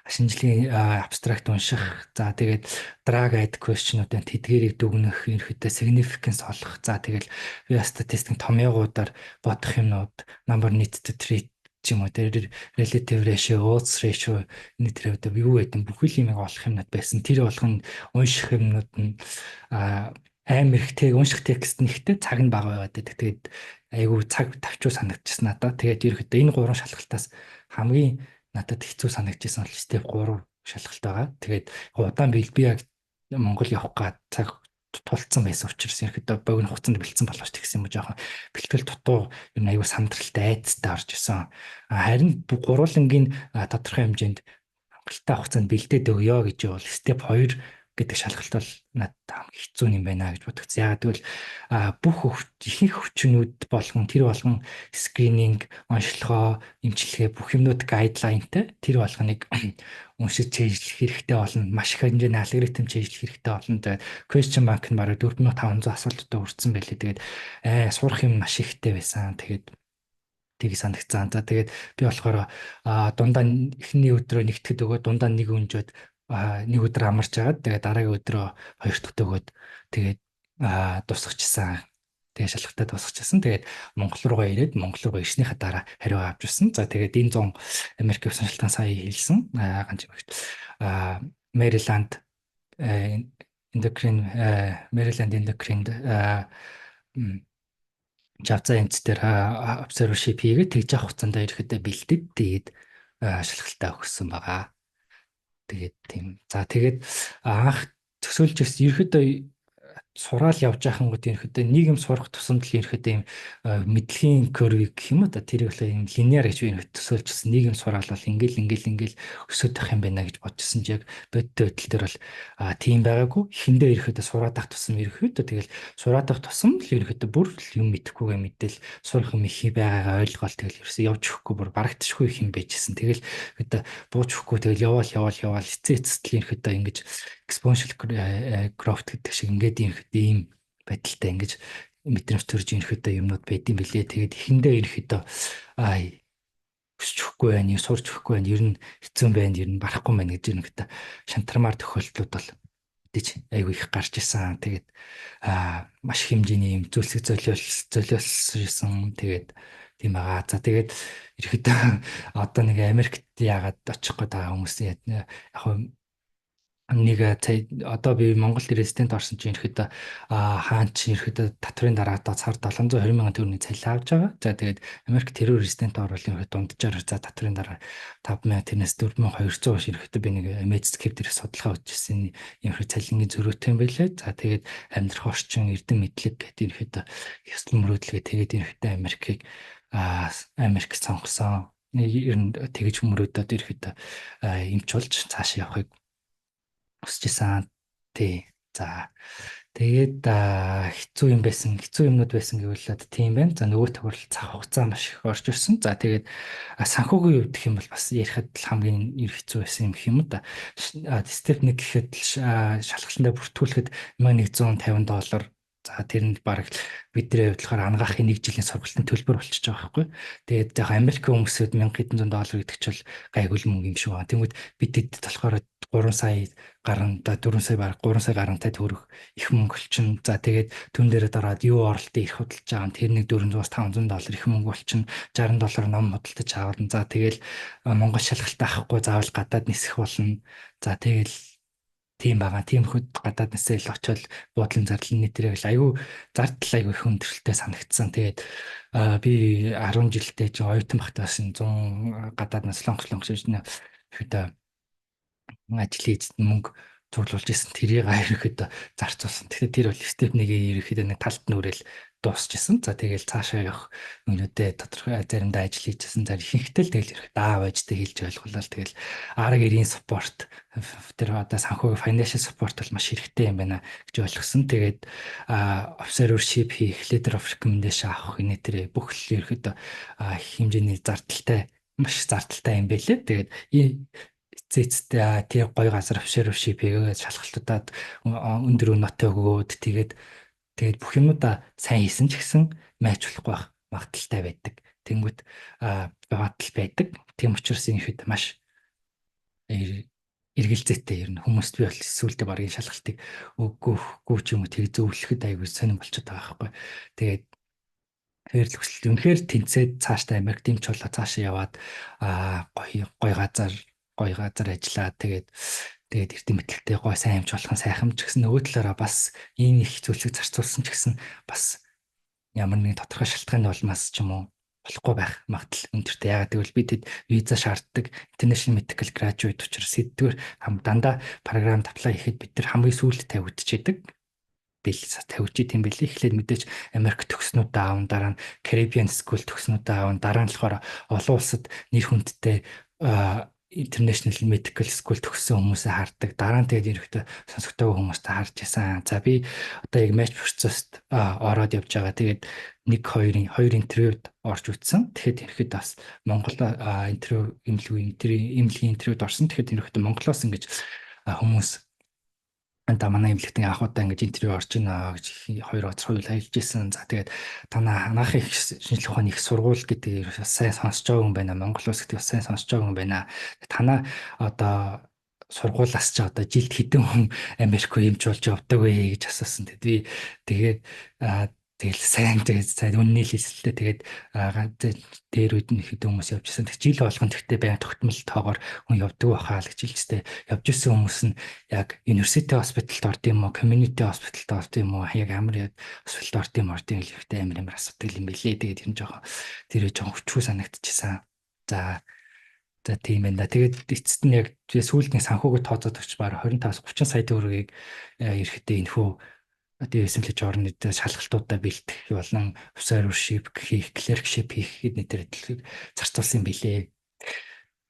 шинжлэгийн абстракт унших. За тэгээд drag add question-уудын тэдгэрийг дүгнэх, ерөөхдөө significance олох. За тэгэл би статистик томьёогуудаар бодох юмнууд number need to treat ч юм уу тэр relative ratio, odds ratio энэ төрөйдөө юу гэдэг бүхэл юмыг олох юмнууд байсан. Тэр болгоно унших юмнууд нь амар ихтэй унших текст нэгтэй цаг нь бага байгаад байдаг. Тэгээд айгүй цаг тавчуу санагдчихсан надад. Тэгээд ерөөхдөө энэ гурван шалгалтаас хамгийн надад хэцүү санагдчихсан бол step 3 шалгалт байгаа. Тэгээд удаан би яг Монгол явах гад цаг тулцсан байсан учраас ерөөхдөө богино хугацаанд бэлдсэн болооч тэгсэн юм жоохон бэлтгэл дутуу ер нь аюу сандралтай айцтай орж исэн. Харин гурвангийн тодорхой хэмжээнд хангалттай хугацаанд бэлдээд өгөө гэж бол step 2 гэдэг шалгалт бол надад хамгийн хэцүү юм байна гэж бодогдсон. Яагаад гэвэл бүх ихэнх хүчнүүд болгон тэр болгон скрининг, онцлогоо, эмчилгээ бүх юмнууд гайдлайнтай тэр болгоныг уншиж чийжлэх хэрэгтэй болно. Маш их хэмжээний алгоритм чийжлэх хэрэгтэй болно. Тэгээд question bank нь бараг 4500 асуулттай хүрсэн байлээ. Тэгээд сурах юм маш ихтэй байсан. Тэгээд тийг санагцсан. За тэгээд би болохоор дундаа эхний өдрөө нэгтгэд өгөө дундаа нэг өнжөөд нэг өдөр амарч агаад тэгээд дараагийн өдрөө хоёр дахь өгөөд тэгээд тусахчихсан. Тэгээд шалгалтад тусахчихсан. Тэгээд Монгол руугаа ирээд Монгол руугаа ирснийхаа дараа хариу авч ирсэн. За тэгээд энэ 100 Америк явсан шалтгаан сая хэлсэн. Ганц юм. Мэриленд Мэриленд эндокринд Жавцаа энц дээр observership хийгээд тэгж авах хугацаанд ирэхэд бэлдээд тэгээд шалгалтаа өгсөн байгаа. Тэгээд тийм. За тэгээд анх төсөөлж ирсэн ерөөдөө сураал явж байхангууд ерөөдөө нэг юм сурах тусамд л ерөөдөө юм мэдлэгийн curve гэх юм уу та тэрийг л юм линеар гэж би төсөөлжсэн. Нэг юм сураал бол ингээл өсөд байх юм байна гэж бодчихсон ч яг бодит байдал дээр бол тийм байгаагүй. Эхэндээ ерөөдөө сураад авах тусам ерөөдөө тэгэл сураад авах тусам л ерөөдөө бүр юм мэдэхгүйгээ мэдээл сурах юм их байгаагаа ойлгоол тэгэл ерөөсөө явж өгөхгүй бүр барагдчихгүй их юм байжсэн. Тэгэл ерөөдөө бууж өгөхгүй тэгэл яваал эцэцтэл ерөөдөө ингэж exponential growth гэдэг шиг ингээд ийм байдалтай ингэж мэдрэмж төрж ирэхэд юмнууд байд юм билээ. Тэгээд эхэндээ ирэхэд өсч өгөхгүй байх, сурч өгөхгүй байх, ер нь хэцүү байна, ер нь барахгүй байна гэж ирэхэд шантармаар тохиолдлууд бол мэдээж айгүй их гарч исэн. Тэгээд маш их хэмжээний юм зүйлсийг золиолсон. Тэгээд тийм байгаа. За тэгээд ирэхэд одоо нэг Америкт яагаад очих гээд байгаа хүмүүс яг нэг одоо би Монголд резидент орсон чинь ирэхэд хаан чинь ирэхэд татврын дараа одоо цаар 720 мянган төгрөгийн цалин авч байгаа. За тэгээд Америк тэрээр резидент оруулын ирэхэд дунджаар за татврын дараа 5000 тэрнээс 4200 биш ирэхэд би нэг MedScape дээр судалгаа хийжсэн юм хэрэг цалингийн зөрүүтэй юм байлээ. За тэгээд амьдрах орчин эрдэм мэдлэг гэдэг ирэхэд ёслол мөрөөдлөгээ тэгээд ирэхэд Америк сонгосон. Ер нь тэгж мөрөөдөд ирэхэд эмч болж цааш явахыг өсчихсэн. Тий. За. Тэгээд хэцүү юмнууд байсан гэвэл тийм байна. За нөгөө төгрөл цаг хугацаа маш их орж ирсэн. За тэгээд санхүүгийн хувьд гэх юм бол бас ярихад хамгийн хэцүү байсан юм гэх юм да. Step 1 гэхэд шалгалтандаа бүртгүүлэхэд $1150. За тэрэнд баг бидний хувьд болохоор ангаахын 1 жилийн сургалтын төлбөр болчихж байгаа байхгүй. Тэгээд яг Америкийн хүмүүсд $1000 гэдэг чинь гайгүй мөнгө юм шиг байна. Тэнгүүд бидэд болохоор 3 сая гарan 4 сая баг 3 сая гарантай төгрөг их мөнгө болчихно. За тэгээд түн дээрээ дараад юу оролтын их худалдаж байгаа тэр нэг $400-500 их мөнгө болчихно. $60 ном худалдаж авална. За тэгэл Монгол шалгалтаа авахгүй заавал гадаад нисэх болно. За тэгэл тийм байгаа. Тийм хөд гадаад нисэл очиод буудлын зардал нийтрээ айгүй зардал айгүй их өндөртэй санагдсан. Тэгээд би 10 жилдээ чи оюутан багтаас 100 гадаад наслонгош шийднэ хэд ажил хийж мөнгө цуглуулж исэн тэрийг ерөөхдөө зарцуулсан. Тэгэхээр тэр бол степ 1-ийн ерөөхдөө нэг талд нүрэл дуусчихсан. За тэгэл цаашаа явах өмнөдөө тодорхой заримдаа ажил хийжсэн. За ихэнхдээ л тэгэл ерөөхдөө аавчтай хэлж ойлголоо. Тэгэл арга гэрийн спорт тэр одоо санхүүгийн financial support бол маш хэрэгтэй юм байна гэж ойлгосон. Тэгээд observership хийх, letter of recommendation авах энэ тэр бүх л ерөөхдөө хэмжээний зардалтай маш зардалтай юм байлээ. Тэгээд эцээцтэй тэр гоё газар observership хийгээд шалгалтуудад өндөр нотой өгөөд тэгээд бүх юмудаа сайн хийсэн ч гэсэн майч болохгүй байх магадaltaй байдаг. Тэнгүүд баваатал байдаг. Тийм учраас энэ хэд маш эргэлзээтэй ер нь хүмүүст би бол сүүлдээ багын шалгалтыг үгүй ч юм уу тийг зөвлөхөд айгүй сонирн болчиход байгаа байхгүй. Тэгээд тэр л хүсэл үнэхээр тэнцээд цаашдаа Америк дэмч болоо цаашаа яваад гоё газар ажиллаад тэгээд эрдэм мэтэлтэй гоё сайн юмч болох нь сайхан ч гэсэн нөгөө талаараа бас ийм их зүйлсийг зарцуулсан ч гэсэн бас ямар нэгэн тодорхой шалтгааны улмаас ч юм уу болохгүй байх магадлал өндөртэй. Ягаад гэвэл бид виза шаарддаг international medical graduate учраас сэдвэр дандаа програмд apply хийхэд бид нар хамгийн сүүлд тавигдчихэдэг. Тавьж идэм билий. Эхлээд мэдээж Америк төгснүүдээ аавн, дараа нь Caribbean School төгснүүдээ аавн, дараа нь болохоор олон улсад нэр хүндтэй International Medical School төгссөн хүмүүсээ хардаг. Дараа нь тэгээд ерөөхдөө сонсогдоогүй хүмүүстэй харж байсан. За би одоо яг match process-т ороод явж байгаа. Тэгээд 2 интервьюд орж үтсэн. Тэгэхээр ерөөхдөө бас Монгол эмнэлгийн интервьюд орсон. Тэгэхээр ерөөхдөө Монголоос ингэж хүмүүс манай эмнэлэгтийн анхудаа ингэж интервью орж ийнэ гэж хоёр оц хоёул хэлж ирсэн. За тэгээд танаа анаахын шинжлэх ухааны их сургууль гэдэг сайн сонсож байгаа хүн байна. Монгол улс гэдэг сайн сонсож байгаа хүн байна. Танаа одоо сургуулаас ч одоо жилд хэдэн хүн Америк руу эмч болж явдаг вэ гэж асуусан. Тэгээд тэгэл сайн үнний хэлсэлтэй тэгээд дээр үед нь хэдэн хүмүүс явж ирсэн. Тэг жил болгон тэгтээ байн тогтмол тоогоор хүн явдаг байхаа л гэж хэлжтэй. Явж ирсэн хүмүүс нь яг university hospitalд орд юм уу, community hospitalд орд юм уу, яг ямар hospitalд орд юм гэхдээ амар асуудаг юм билээ. Тэгээд ер нь жоохон хүчгүй санагдчихсан. За тийм байна да. Тэгээд эцэст нь яг сүүлдний санхүүгд тооцоод өгч бараг 25-30 сая төгрөгийг эрэхтэй энэхүү assembly орнууд шалгалтуудаа бэлтгэх болон officership хийх, clerkship хийх гэдэг нэтэр зарцуулсан билээ.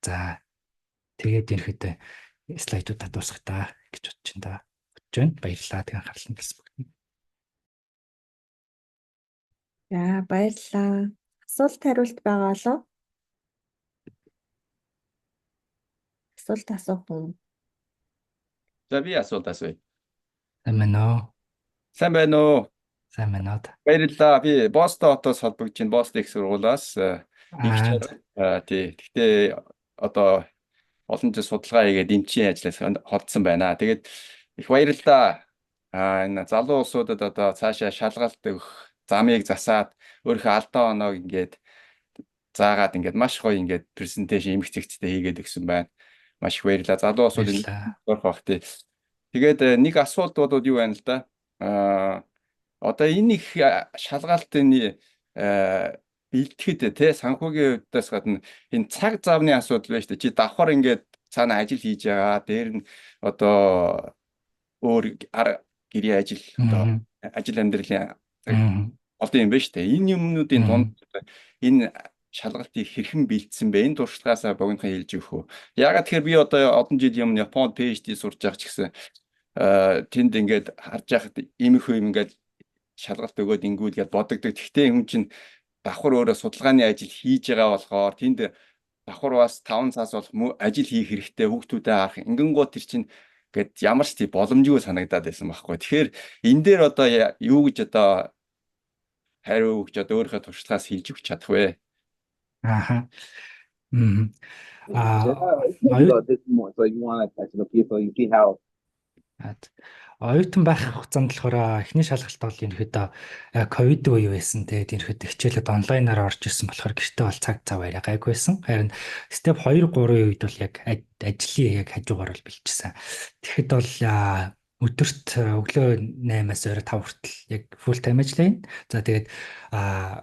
За тэгээд эрэхтэй слайдуудаа дуусгах та гэж бодож байна. Баярлалаа. Тэгээд анхаарлаа хэлсэн бүгд. За баярлалаа. Асуулт хариулт байгаа болоо? Асуулт асуух юм. За би асуулт асууя. Сайн байна уу? Сайн байна уу? Сайн байна уу? Баярлалаа. Би Бостон хотоос холбогдож байна. Бостон их сургуулиас Гэхдээ одоо олон жил судалгаа хийгээд эмчийн ажлаас холдсон байна. Тэгээд их баярлалаа. Энэ залуу улсуудад одоо цаашаа шалгалт өгөх замыг засаад өөрийнхөө алдаа оноог ингээд заагаад ингээд маш гоё ингээд презентацийн эмх зэгцтэй хийгээд өгсөн байна. Маш их баярлалаа. Залуу улсууд орох бах тий. Тэгээд нэг асуулт бодоод юу байна л да. Одоо энэ их шалгалтын бэлтгэхэд те санхүүгийн хувьдаас гадна энэ цаг завны асуудал байна шүү дээ. Чи давхар ингээд цаана ажил хийж байгаа. Дээр нь одоо өөр гэрээ ажил одоо ажил амьдралын олон юм байна шүү дээ. Энэ юмнуудын дунд энэ шалгалтыг хэрхэн бэлдсэн бэ? Энэ туршлагаасаа богинохон хэлж өгөх үү? Ягаад тэгэхээр би одоо одон жил юм Японд PhD сурж байгаа ч гэсэн тэнд ингээд харж байхад иймэрхүү юм ингээд шалгалт өгөөд ингүүл гэж бодогддог. Гэхдээ хүн чинь давхар өөрөө судалгааны ажил хийж байгаа болохоор тэнд давхар бас 5 цаас болох ажил хийх хэрэгтэй, хүүхдүүдэд харах. Ингэнгუут тэр чинь гээд ямар ч тийм боломжгүй санагдаад байсан байхгүй. Тэгэхээр энэ дээр одоо юу гэж одоо хариу өгч одоо өөрийнхөө туршлагаас хэлж өгч чадах вэ? Ааха. Оюутан байх хугацаанд болохоор эхний шалгалт бол ерөөдөө ковид үе байсан. Тэгээд ерөөдөө хичээлүүд онлайнаар орж ирсэн болохоор гэртээ бол цаг зав арай гайгүй байсан. Харин степ 2 3-ийн үед бол яг ажлын яг хажуугаар бол бэлчсэн. Тэгэхэд бол өдөрт өглөө 8-аас орой 5 хүртэл яг full time ажиллая. За тэгээд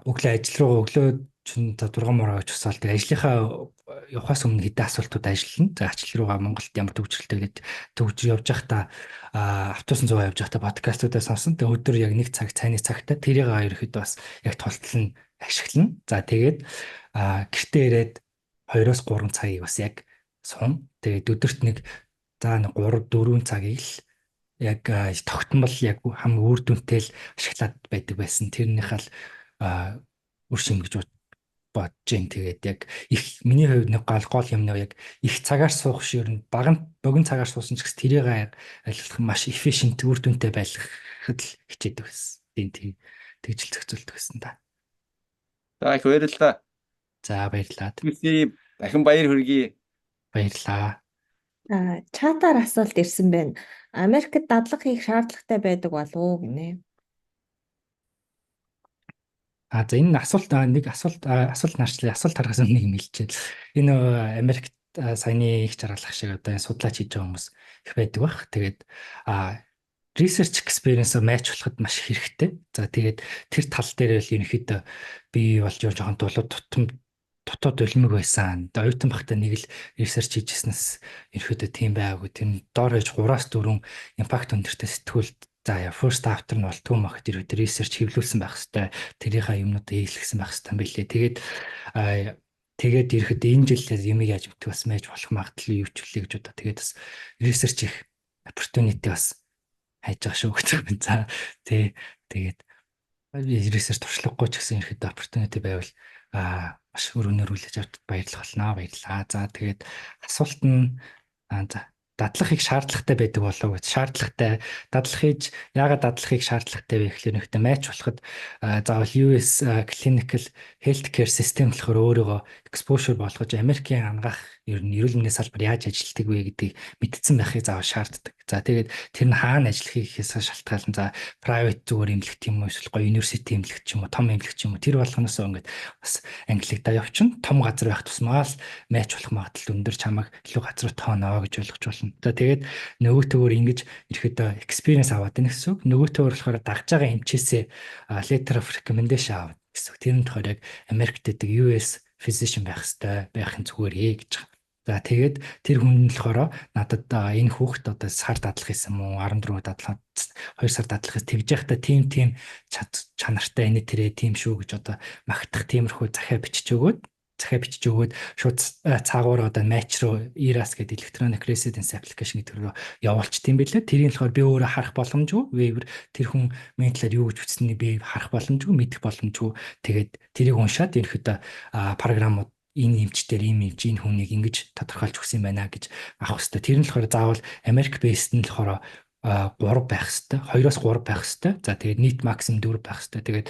өглөө ажил руу өглөө чинь 6 мураа гэж босоод тэгээд ажлынхаа явахаас өмнө хэдэн асуултууд ажиллана. За ачлал руугаа Монголд ямар төвчлөлтэй гэдэг төвж явж байхдаа автобусын зугаа явж байхдаа подкастуудаа сонсон. Тэгээд өдөр яг 1 цаг цайны цагтаа тэрийг ерөөхдөө бас яг тултал нь ашиглана. За тэгээд гэртээ ирээд 2-3 цагийг бас яг сум. Тэгээд өдөрт нэг 3 4 цагийг л яг тогтмол яг хамгийн үр дүнтэй л ашиглаад байдаг байсан. Тэрнийхэл үр шим гэж бодож जैन тэгээд яг их миний хувьд нэг гол юм нэг яг их цагаар суух шиг ер нь богино цагаар суусан ч гэсэн тэрийг ажиллах маш efficient үр дүнтэй байлгахад л хичээдэг байсан. Тийм тэгжил зохицуулдаг байсан да. За их баярлалаа. За баярлалаа. Дахин баяр хүргэе. Баярлалаа. Чатаар асуулт ирсэн байна. Америкт дадлага хийх шаардлагатай байдаг болов уу гинэ. За энэ нэг асуулт наачлаа асуулт харахаас өмнө нэг юм хэлчихээ. Энэ Америкт саяны их жаргалах шиг одоо энэ судлаач хийж байгаа хүмүүс их байдаг бах. Тэгээд research experience match болоход маш их хэрэгтэй. За тэгээд тэр тал дээр л ерөнхийдөө би болж жоохон дотоод улмиг байсан. Оюутан багтаа нэг л research хийжсэнээс ерөнхийдөө тийм байгаагүй. Тэр доор ээж 3-4 impact өндөртэй сэтгүүлд за first after нь бол төм ахт ерөөдөө research хэвлүүлсэн байх хэвээр тэрийнхаа юмнуудаа хийлгэсэн байх хэвээр билээ. Тэгээд ерөөдөө энэ жил юмыг яаж битгий бас байж болох магадлал юу ч үлээ гэж бодоо. Тэгээд бас research их opportunity бас хайж байгаа шүү гэж байна. За тэгээд research туршлагагүй ч гэсэн ерөөдөө opportunity байвал маш өргөнөөр хүлээж авч баярлах болно. Баярлалаа. За тэгээд асуулт нь за дадлага хийх шаардлагатай байдаг болов уу гэж. Яагаад дадлага хийх шаардлагатай вэ гэхлээр нэгтээ матч болоход заавал US clinical healthcare system болохоор өөрийгөө exposure болгож Америкийн ангаах ер нь эрүүл мэндийн салбар яаж ажилладаг вэ гэдгийг мэдсэн байхыг заавал шаарддаг. За тэгээд тэр нь хаана ажиллахыг ихээс шалтгаалan за private зүгээр эмнэлэгт юм уу эсвэл гоё university эмнэлэгт ч юм уу том эмнэлэгт ч юм уу тэр болгоноос ингээд бас англигдаа явчихна. Том газар байх тусмаа л матч болох магадлал өндөр чамайг илүү газар тооноо гэж ойлгож болно. За тэгээд нөгөөтөөр ингэж ирэхэд experience аваад байна гэсэн үг. Нөгөөтөөр болохоор дагж байгаа эмчээсээ letter of recommendation аваад гэсэн үг. Тэр нь болохоор яг Америкт дэдэг US physician байх хэвээр байхын зүгээрээ гэж байна. За тэгээд тэр хүн нь болохоор надад энэ хүүхэд одоо сар дадлах гэсэн мөн 14 дадлах 2 сар дадлах гэсэн тэгж яхта тийм чанартай энэ тэрэ тийм шүү гэж одоо магтах тиймэрхүү захиа бичиж өгөөд шууд цаагуур одоо match руу ERAS гэдэг electronic residence application гэдэг рүү явуулчих тийм билээ. Тэрийг болохоор би өөрөө харах боломжгүй. Waiver тэр хүн миний талаар юу гэж бичсэнийг би харах боломжгүй, мэдэх боломжгүй. Тэгээд тэрийг уншаад ерөөхдөө програмууд энэ эмчтэр энэ хүнийг ингэж тодорхойлж өгсөн юм байна гэж авах хэрэгтэй. Тэр нь болохоор заавал Америк based нь болохоор 3 байх хэрэгтэй. 2-оос 3 байх хэрэгтэй. За тэгээд нийт максимум 4 байх хэрэгтэй. Тэгээд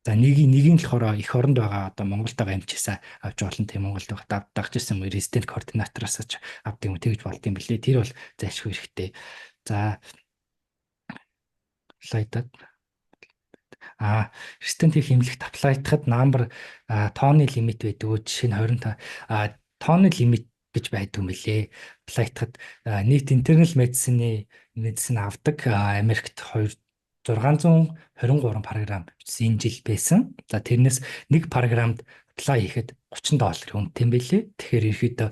за нэг нь болохоор эх оронд байгаа одоо Монголд байгаа эмчээсээ авч болно. Тийм Монголд байгаа дагж ирсэн резидент координатороос ч авдаг юм тэгж болд юм билээ. Тэр бол зайлшгүй хэрэгтэй. За слайдад резидент хийх эмнэлэгт аплайтахад number тооны лимит байдаг. Жишээ нь 25 тооны лимит гэж байдаг юм билээ. Аплайтахад нийт internal medicine авдаг Америкт 623 програм энэ жил байсан. За тэрнээс нэг програмд apply хийхэд $30 үнэтэй юм билээ. Тэгэхээр ерөөдөө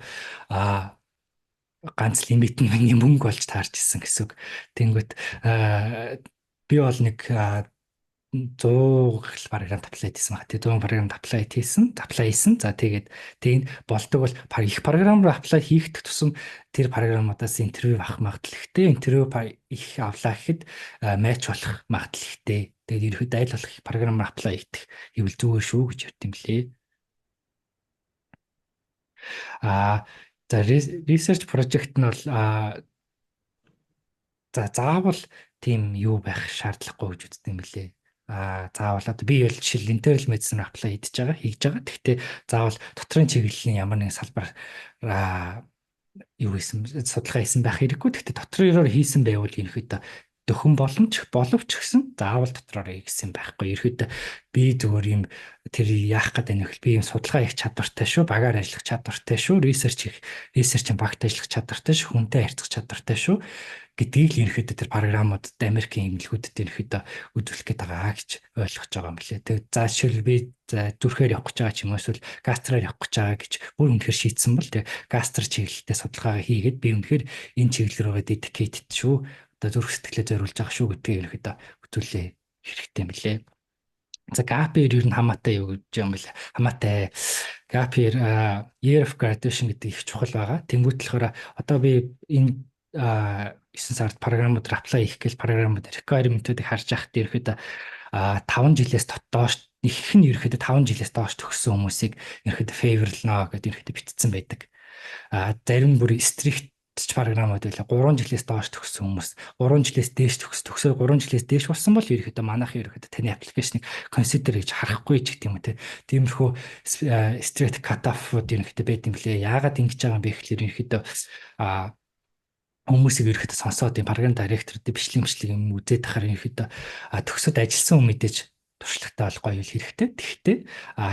ганц лимит нь миний мөнгө болж таарч ирсэн гэсэн үг. Тэнгүүт би бол нэг 100 програмд apply хийсэн баг. Тэгээ 100 програмд apply хийсэн. За тэгээд болдог бол их програм руу apply хийх тусам тэр програмуудаас интервью авах магадлал ихтэй. Интервью их авлаа гэхэд матч болох магадлал ихтэй. Тэгээд ерөөд айл болох програм руу apply хийх хэвэл зүгээр шүү гэж ярьд юм лээ. За research project нь бол заавал тийм юу байх шаардлагагүй гэж үздэг юм лээ. Заавал одоо би бол жишээл internal medicine apply хийж байгаа. Гэхдээ заавал дотрын чиглэлийн ямар нэгэн салбар юу хийсэн судалгаа хийсэн байх хэрэггүй. Гэхдээ дотроор хийсэн байвал ерөөхдөө дөхөн боловч гэсэн заавал дотроор хийсэн байхгүй. Ерөөхдөө би зүгээр юм тэр яах гэдэг нь би юм судалгаа хийх чадвартай шүү, багаар ажиллах чадвартай шүү, research-ийн багт ажиллах чадвартай шүү, хүнтэй харьцах чадвартай шүү гэдгийг л ерөөхдөө тэр програмуудад Америкийн эмнэлгүүдэд ерөөхдөө үзүүлэх гээд байгаа гэж ойлгож байгаа юм лээ. Тэгээд за жишээл би зүрхээр явах гэж байгаа ч юм уу эсвэл гастраар явах гэж байгаа гэж бүр үнэхээр шийдсэн бол тэг гастр чиглэлтэй судалгаа хийгээд би үнэхээр энэ чиглэл рүүгээ dedicated шүү. Одоо зүрх сэтгэлээ зориулж байгаа шүү гэдгийг ерөөхдөө үзүүлээ хэрэгтэй юм лээ. За gap-ээр ер нь хамаатай юу гэж юм бэл хамаатай gap-ээр year of graduation гэдэг их чухал байгаа. Тэнгүүтлэхээр одоо би энэ 9 сард програмууд apply хийх гээл програмууд requirement-уудыг харж байхад ерөөхдөө 5 жилээс доош их нь ерөөхдөө 5 жилээс доош төгссөн хүмүүсийг ерөөхдөө favourлно гэдэг ерөөхдөө битцсэн байдаг. Зарим бүр strict програмууд байлаа. 3 жилээс доош төгссөн хүмүүс, 3 жилээс дээш төгсөөр 3 жилээс дээш болсон бол ерөөхдөө манайх ерөөхдөө таны аппликейшнийг consider гэж харахгүй ч гэдэг юм те. Тиймэрхүү straight cut off-ууд ерөөхдөө байд юм блэ. Яагаад ингэж байгаа юм бэ гэхэлэр ерөөхдөө хүмүүсийг ерөөхдөө сонсоод юм програм директоруудын бичлэг юм үзээд тахаар ерөөхдөө төгсөд ажилласан хүн мэдээж туршлагатай бол гоё хэрэгтэй. Тэгэхдээ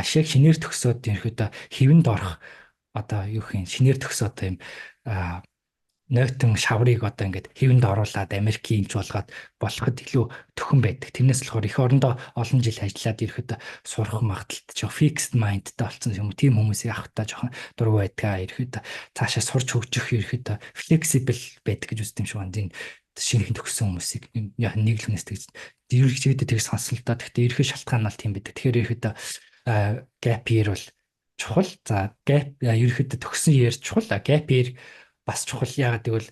шиг шинээр төгсөөд ерөөхдөө хэвэнд орох одоо юу гэх юм шинээр төгсөөд юм нойтон шаврыг одоо ингээд хэвэнд оруулаад Америкийн юмч болгоод болоход илүү төхөн байдаг. Тэрнээс болохоор эх орондоо олон жил ажиллаад ирэхэд сурах магадaltaй жоо fixed mindтай болсон юм. Тийм хүмүүсийг авахтаа жоохон дургүй байдгаа ирэхэд цаашаа сурч хөгжих ирэхэд flexible байдаг гэж үздэг юм шиг байна. Энэ шинэхэн төгссөн хүмүүсийг нэг л хүнээс тэгж дэрвэрчээдээ тэг сонсолтоо. Гэхдээ ерхий шалтгаан нь бол тийм байдаг. Тэгэхээр ирэхэд gap year бол чухал. За gap ерөөхдөө төгссөн year чухал. Gap year бас чухал. Яагаад гэвэл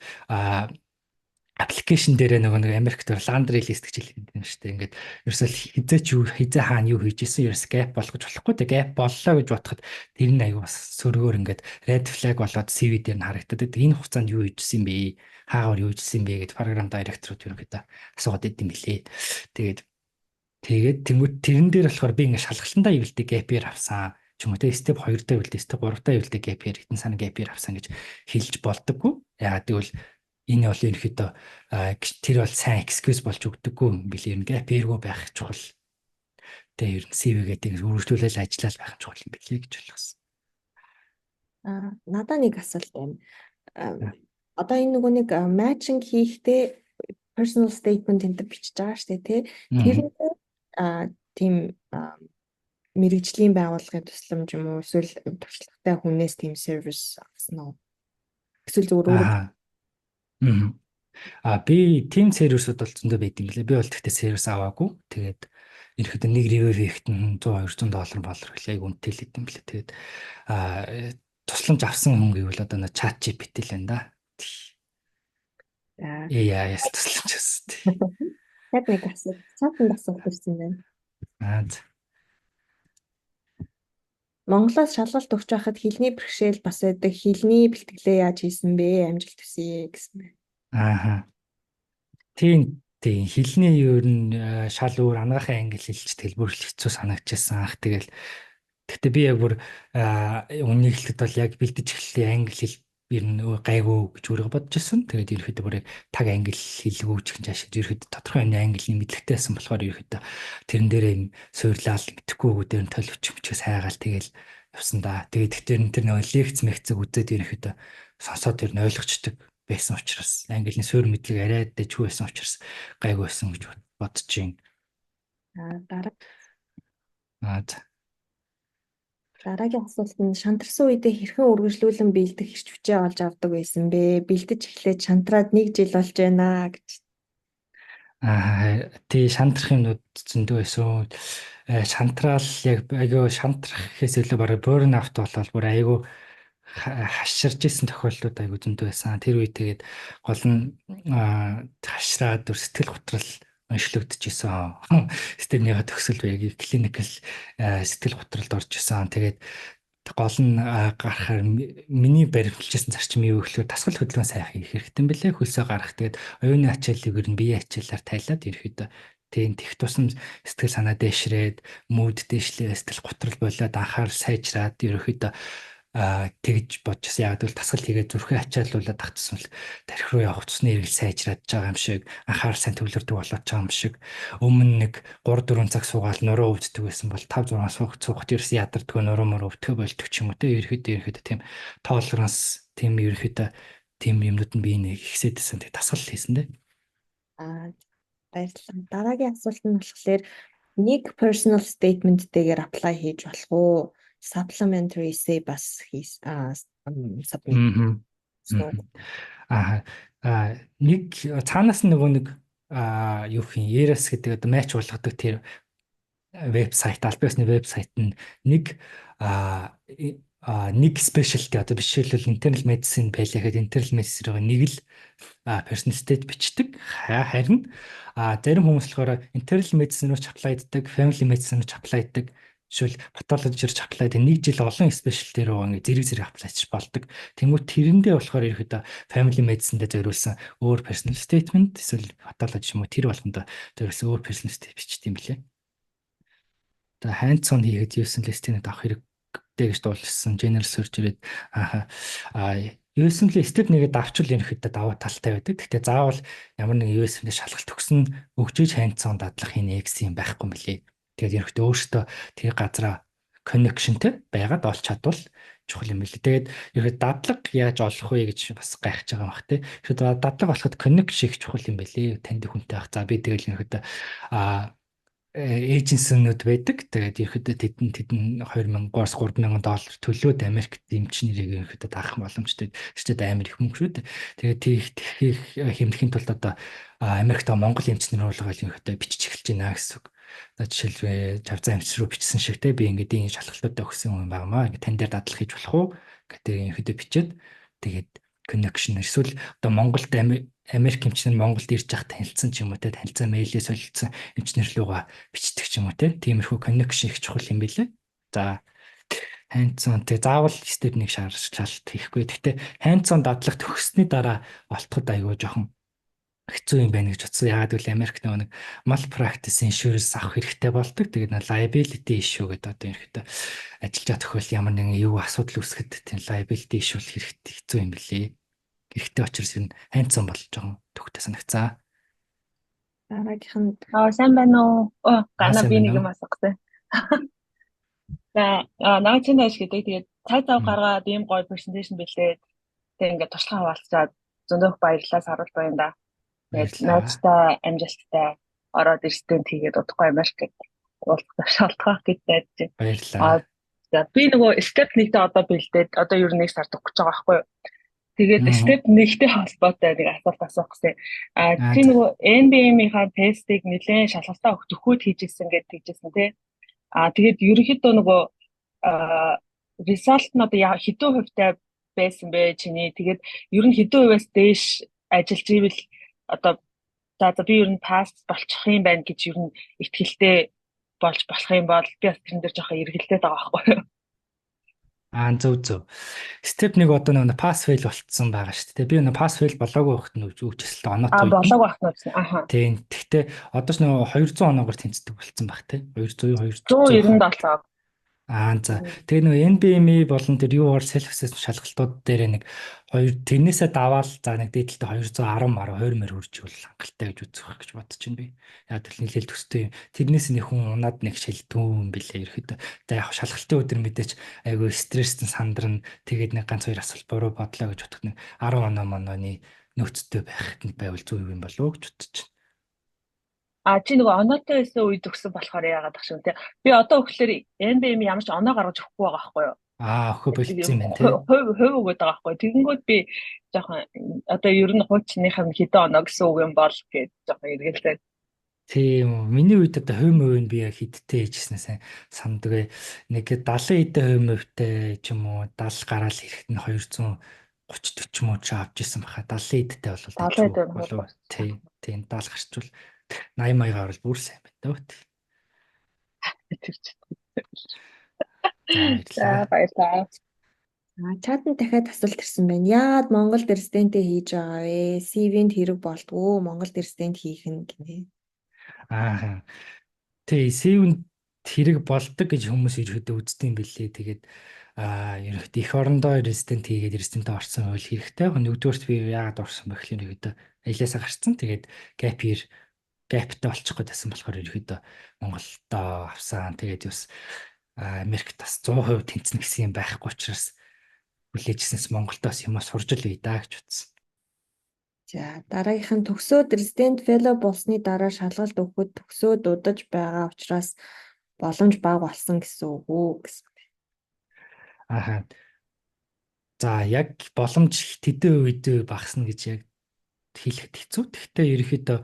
аппликейшн дээрээ нэг Америкт laundry list гэж хэлдэг юм шүү дээ. Ингээд ерөөсөө хизээ хаана юу хийж исэн ерөөс gap болгож болохгүй. Тэг gap боллоо гэж бодоход тэр нь аягүй бас сөргөөр ингээд red flag болоод CV дээр нь харагдаад. Энэ хугацаанд юу хийжсэн бэ? Хаагаар юу хийжсэн бэ гэд програм директорууд ерөөхдөө асуугаад идэм билээ. Тэгээд тэнгуү тэрэн дээр болохоор би ингээд шалгалтандаа ивэлдэг gap year авсан. Ч юм уу те step 2 дээр үлдээ step 3 дээр үлдээ gap year хэдэн сарын gap year авсан гэж хэлж болдоггүй. Яагаад гэвэл энэ бол ерөөхдөө тэр бол сайн excuse болж өгдөггүй юм билээ. Ер нь gap year-гүй байх чухал. Тэгээ ер нь CV-гээд үргэлжлүүлэл ажиллаад байх чухал юм билээ гэж ойлгосон. Надаа нэг асуулт байна. Одоо энэ нөгөө нэг matching хийхдээ personal statement энэ бичиж байгаа шүү дээ тий. Тэр тийм мэрэгжлийн байгууллагын тусламж юм уу эсвэл туршлагатай хүнээс тийм сервис авсан уу? Эсвэл зүгээр би team сервисүүд бол зөндөө байд юм лээ. Би бол тэгтээ сервис аваагүй. Тэгээд ерөөхдөө нэг review хийхэд $100-200 болор гэлээ үнэтэй л идэм блэ. Тэгээд тусламж авсан хүн гэвэл одоо chat GPT л энэ да. AI-аас тусламж авсан. Яг нэг асуулт. Цаатанд асуулт ирсэн байна. Монголоос шалгалт өгч байхад хэлний бэрхшээл бас байдаг. Хэлний бэлтгэлээ яаж хийсэн бэ? Амжилт төсөө гэсэн байна. Тийм хэлний ер нь шал өөр анагаахын англи хэлж хэлбэр хэцүү санагдчихсан анх. Гэхдээ би яг бүр үнийг хэлэхэд бол яг бэлдэж эхлэлийн англи хэл ер нь гайгүй гэж өөрөө бодож ирсэн. Тэгээд ерөөхдөө бүр таг англи хэлгүй ч гэж ашиг ерөөхдөө тодорхой энэ английн мэдлэгтэйсэн болохоор ерөөхдөө тэрэн дээрээ юм суурлал мэдхгүй үгээр нь толөвчмчээс хайгаал тэгэл явсан да. Тэгээд тэр нэг лекц мэгцэг үзээд ерөөхдөө сонсоод тэр нь ойлгочдөг байсан учраас английн суур мэдлэг арай дэжгүй байсан учраас гайгүй байсан гэж бодож байна. Дараагийн асуулт нь шантарсан үедээ хэрхэн үргэлжлүүлэн бэлдэх хэрч хүчээ олж авдаг байсан бэ? Бэлдэж эхлээд шантраад 1 жил болж байна гэж. Тий шантрах юмнууд зөндөө байсан. Шантраал яг айгүй шантрах гэхээс илүү бараг burn out болол бүр айгүй хаширж исэн тохиолдлууд айгүй зөндөө байсан. Тэр үед тэгээд гол нь хашраад сэтгэл готрол онцлогдчихсан. Стенийн төгсөл байг клиникл сэтгэл готролд орж исэн. Тэгээд гол нь гарахаар миний баримталжсэн зарчим юу гэхээр тасгал хөдөлгөөн сайн хийх хэрэгтэй юм бэлээ. Хөлсөө гарах. Тэгээд оюуны ачааллыг ер нь биеийн ачааллаар тайлаад ерөөхдөө тийм тех тусам сэтгэл санаа дээшрээд мууд дээшлээ сэтгэл готрол болоод анхаар сайжраад ерөөхдөө тэгж бодчихсон. Яг л тасгал хийгээд зүрхээ ачааллуулаад тагцсан л тарих руу явах цусны эргэл сайжраад байгаа юм шиг анхаар сайн төвлөрдөг болоод байгаа юм шиг өмнө нэг 3-4 цаг суугаад нуруу өвддөг байсан бол 5-6 суухт ерөөс ядардгүй нуруу мөрөө өвдгөө болдог ч юм уу те ерөөхдөө тийм толеранс тийм ерөөхдөө тийм юмнууд нь бие нэг ихсэдсэн тэг тасгал хийсэн дээ. Баярлалаа. Дараагийн асуулт нь болохоор нэг personal statement-тэйгээр apply хийж болох уу? Supplementary essay бас submit. Нэг цаанаас нөгөө нэг юу гэх юм Eras гэдэг одоо матч болгодог тэр вебсайт албан ёсны вебсайт нь нэг specialty одоо бишээлбэл internal medicine байлаа гэхэд internal medicine-ийн нэг л personal state бичдэг. Харин зарим хүмүүс болохоор internal medicine руу apply иддэг, family medicine руу apply иддэг. Эсвэл патологи ирж аплай тэг 1 жил олон спешиалти рүү ингээ зэрэг аплайч болдог. Тэнгүүт тэрэндээ болохоор ерөөдөө family medicine-д зориулсан өөр personal statement эсвэл патологи юм уу тэр болгонд зориулсан өөр personal statement бичдэг юм билээ. Тэгээ hands-on хийгээд юусэн листинг авах хэрэгтэй гэж дуулсан general surgery-д USM степ нэгэд авчвал ерөнхийдөө даваа талтай байдаг. Гэхдээ заавал ямар нэг USM-д шалгалт өгсөн өгчөж hands-on дадлах энэ X юм байхгүй юм билээ. Тэгээд ерөнхийдөө өөртөө тэр газараа connectionтэй байгаад олж чадвал чухал юм билээ. Тэгээд ерөнхийдөө дадлаг яаж олох вэ гэж бас гайхаж байгаа юм бах тий. Тэгэхээр дадлаг болоход connection их чухал юм билээ. Танд хүнтэй байх. За би тэгэл ерөнхийдөө эйженсинүүд байдаг. Тэгээд ерөөдөө тэдэн 2000-аас 3000 доллар төлөөд Америкт эмч нэрийг ерөөдөө таах боломжтой. Тэчээд амар их мөнгө шүү дээ. Тэгээд тийх хэмнэхийн тулд одоо Америкт Монгол эмч нар уулгаад ерөөдөө бичиж эхэлж байна гэсэн үг. За жишээлбэл Жавзан эмч рүү бичсэн шиг те би ингээд ийм шалгалтуудаа өгсөн юм байнамаа. Ингээд тань дээр дадлах хийж болох уу гэдэг ерөөдөө бичээд тэгээд connection эсвэл одоо Монголд Америк эмчнэр Монголд ирж явах танилцсан ч юм уу те танилцсан мэйлээ солилцсон эмчнэр лугаа бичдэг ч юм уу те тиймэрхүү connection их чухал юм билээ. За hands-on тэг заавал step 1 шаардлалт хийхгүй. Гэхдээ hands-on дадлах төгссөний дараа олтоход аягүй жоохон хэцүү юм байна гэж утсан. Яагаад гэвэл Америкт нэг malpractice insurance авах хэрэгтэй болдог. Тэгээд liability issue гэдэг одоо ерөөхдөө ажиллаж байгаа тохиол ямар нэгэн юу асуудал үүсгэхэд тийм liability issue хэрэгтэй хэцүү юм билээ. Хэрэгтэй учраас энэ hands-on болж байгаа төгтө санагцаа. Дараагийнх нь сайн байна уу? Гана сайн би байна нэг уу? юм асуусан. За наад чинь дэш гэдэг тэгээд цай зав гаргаад ийм гоё презентацийн бэлдээд тэг ингээд туршлага хаваалцаад зөндөх баярлалаа саруулт байна да. Тэгээд найзтай амжилттай ороод ирсэн тэгээд удахгүй Америкт уулзах шалтгаан гэж найдаж байна. Баярлалаа. За би нөгөө step 1-тэй одоо бэлдээд одоо ер нь 1 сард өгч байгаа байхгүй юу? Тэгээд step 1-тэй холбоотой нэг асуулт асуух гэсэн. Чи нөгөө NBM-ийн тестийг нэлээд шалгалтаа өгөхөд хийжсэн гэж тэгжсэн тий. Тэгээд ерөнхийдөө нөгөө result нь одоо хэдэн хувьтай байсан бэ чиний? Тэгээд ер нь хэдэн хувиас дээш ажиллаж ивэл одоо за би ер нь пасс болчих юм байна гэж ер нь итгэлтэй болж болох юм бол би бас тэрэн дээр жоохон эргэлдээд байгаа байхгүй юу? Зөв. Step 1 одоо нэг pass fail болцсон байгаа шүү дээ. Би нэг pass fail болоогүй байхад нь үүсэлтэй оноотой. Болоогүй байх нь үсэн. Тийм. Гэхдээ одоо ч нэг 200 оноогоор тэнцдэг болцсон баг тий. 297. За. Тэгээ нөгөө NBME болон тэр UR self assessment шалгалтууд дээр нэг тэрнээсээ даваал за нэг дээдэлтэй 210 20 мөр хүрч үл хангалттай гэж үзэх гэж бодож байна би. Яг л нэлээд төстэй юм. Тэрнээс нэг хүн унаад нэг шилдүүн билээ ерөөхдөө. За яг шалгалтын өдөр мэдээч айгүй стресстэй сандрна. Тэгээд нэг ганц хоёр асуулт буруу бодлоо гэж бодоход нэг 10 оноо монооны нөөцтэй байх нэг байвал зөв юм болов уу гэж бодож байна. Чи нөгөө оноотой байсан үед өгсөн болохоор яагаад ах шүү те. Би одоо өгөхлөөр NBM ямар ч оноо гаргаж өгөхгүй байгаа байхгүй юу? Өхөө болцсон юм байна тий. Хувь өгöd байгаа байхгүй. Тэгэнгүүт би жоохон одоо ер нь хуучных нь хэдэн оноо гэсэн үг юм бол гэж жоохон эргэлдээд. Тийм. Миний үед одоо хувь нь би хидтэй хийжсэнээ санддаг. Нэг 70 эдэн хувьтай ч юм уу 70 гараал ирэхэд нь 230 40 муу ч авч ирсэн баха. 70 эдтэй бол тийм 70 гарчвал 80 маягаар бол бүр сайн байна даа. За баярлалаа. Чатанд дахиад асуулт ирсэн байна. Яагаад Монголд резидентээ хийж байгаа вэ? CV-нд хэрэг болдгоо Монголд резидент хийх нь гинэ. Тий, CV-нд хэрэг болдог гэж хүмүүс ерөөдөө үздэг юм билээ. Тэгээд ерөөхдөө эх орондоо резидент хийгээд резидентээ орсон байвал хэрэгтэй. Нэгдүгээрт би яагаад орсон бэ гэхээр ерөөдөө аяласаа гарцсан. Тэгээд гаптай олчихгүй байсан болохоор ерөөдөө Монголдоо авсан. Тэгээд бас Америкт бас 100% тэнцэнэ гэсэн юм байхгүй учраас хүлээжсэнээс Монголдоос юм сурж л үе даа гэж утсан. За дараагийнх нь төгсөөд резидент fellow болсны дараа шалгалт өгөхөд төгсөө дудаж байгаа учраас боломж бага болсон гэсэн үг үү гэсэн. За яг боломж тэдэн үед багасна гэж яг хэлэхэд хэцүү. Гэхдээ ерөнхийдөө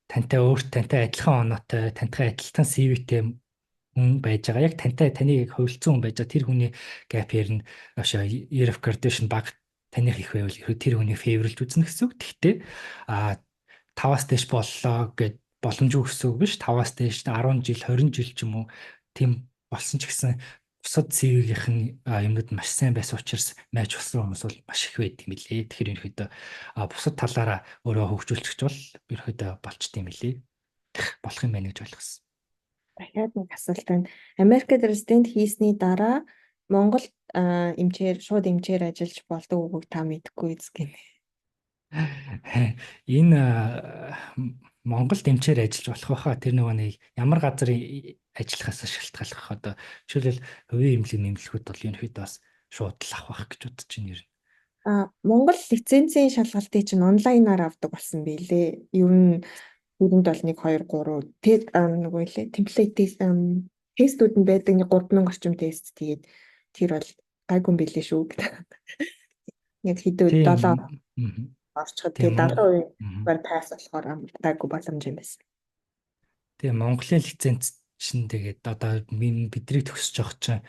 тантай адилхан оноотой, тантай адилхан CV-тэй хүн байж байгаа. Яг таныг хувилцсан хүн байж байгаа. Тэр хүний gap year нь year of graduation баг таних их байвал тэр хүний фейворлж үзнэ гэсэн үг. Гэхдээ 5-аас дээш боллоо гэд боломжгүй гэсэн үг биш. 5-аас дээш 10 жил, 20 жил ч юм уу тийм болсон ч гэсэн бусад CV-ийнх нь юмнууд маш сайн байсан учраас майч болсон хүмүүс бол маш их байд юм лээ. Тэгэхээр ерөөхдөө бусад талаараа өөрөө хөгжүүлчих бол ерөөхдөө болчт юм лээ. Болох юм байна гэж ойлгосон. Дахиад нэг асуулт байна. Америкт резидент хийсний дараа Монголд шууд эмчээр ажиллаж болдог үгийг та мэдэхгүй үзгэн. Энэ Монголд эмчээр ажиллаж болох байхаа тэр нөгөө нэг ямар газар ажиллахаас шалтгааллах одоо жишээлбэл хувийн эмнэлгүүд бол ерөнхийдөө бас шууд л авах гэж бодож байна ер нь. Монгол лицензийн шалгалтыг чинь онлайнаар авдаг болсон бийлээ. Ер нь үүнд бол 1 2 3 тэг нөгөө лээ темплейт тестүүд нь байдаг 3000 орчим тест тэгээд тэр бол гайгүй юм билээ шүү гэдэг. Яг хэдөө 7 орчход тэгээд 70% пасс болохоор гайгүй боломж юм байсан. Тэгээ Монголын лиценз чинь тэгээд одоо бидний төгсөж явах чинь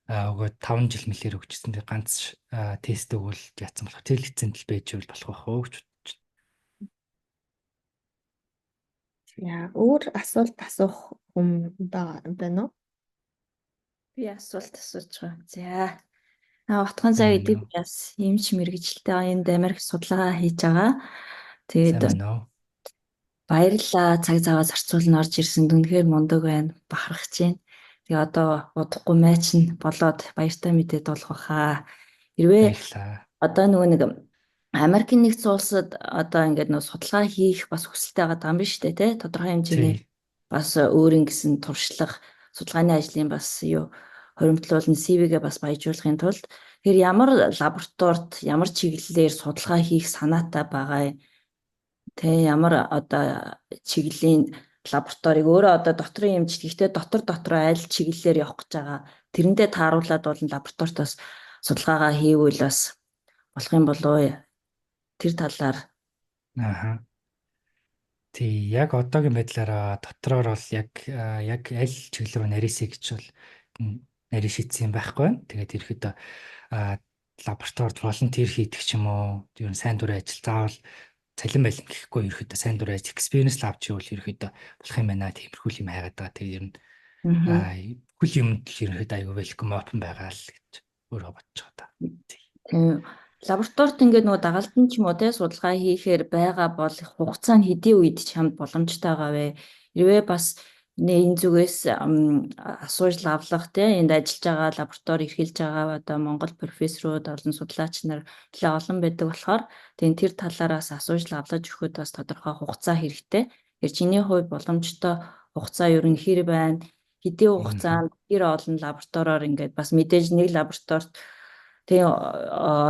өгөө 5 жил мэлээр өгчсөн. Тэгээ ганц тест өгвөл яатсан болох. Тэр лиценз л байж ивэл болох байх уу гэж бодож байна. Яа, өөр асуулт асуух хүн байна уу? Би асуулт асууж байгаа. За. Утган цай гэдэг би бас эмч мэргэжилтэй энд Америк судалгаа хийж байгаа. Тэгээд баярлалаа, цаг заваа зарцуулна орж ирсэн дүнхээр мундаг байна. Бахархаж байна. Тэгээ одоо удахгүй майч нь болоод баяртай мэдээд болох байхаа. Хэрвээ одоо нөгөө нэг Америкийн нэгдсэн улсад одоо ингээд нөгөө судалгаа хийх бас хүсэлтэй байгаа юм биш үү те? Тодорхой хэмжээний бас өөрийн гэсэн туршлага, судалгааны ажлын бас хоримтлуулна CV-гээ бас баяжуулахын тулд тэр ямар лабораторид ямар чиглэлээр судалгаа хийх санаатай байгаа. Тэ ямар одоо чиглэлийн лабораторийг өөрөө одоо докторийн эмч гэхдээ дотроо аль чиглэлээр явах гэж байгаа. Тэрэндээ тааруулаад бол лабораториос судалгаагаа хийвэл бас болох юм болов уу? Тэр талаар. Тий, яг одоогийн байдлаараа дотроор бол яг аль чиглэл рүү нарийсэй гэж бол нарийн шийдсэн байхгүй байна. Тэгээд ерөөхдөө лабораторид волонтер хийдэг ч юм уу, ер нь сайн дурын ажил заавал цалин байлан гэхгүй ерөөхдөө сайн дурын ажил experience лав чи бол ерөөхдөө болох юм байна. Тиймэрхүү юм хайгаад байгаа. Тэгээд ер нь бүхэл юмд л ерөөхдөө аюу welcome open байгаа л гэж өөрөө бодож байгаа та. Лабораторид ингээд нөгөө дагалдан ч юм уу те судалгаа хийхээр байгаа бол хугацаа нь хэдийн үед чамд боломжтой байгаа вэ? Хэрвээ бас энэ зүгээс асууж лавлах те энд ажиллаж байгаа лаборатори эрхэлж байгаа одоо Монгол профессорууд олон судлаач нар нэлээ олон байдаг болохоор тэр талаараас асууж лавлаж өгөхөд бас тодорхой хугацаа хэрэгтэй. Тэгэхээр чиний хувьд боломжтой хугацаа ер нь хэр байна? Хэдийн хугацаанд хэр олон лабораториор ингээд бас мэдээж нэг лабораторид тэгээ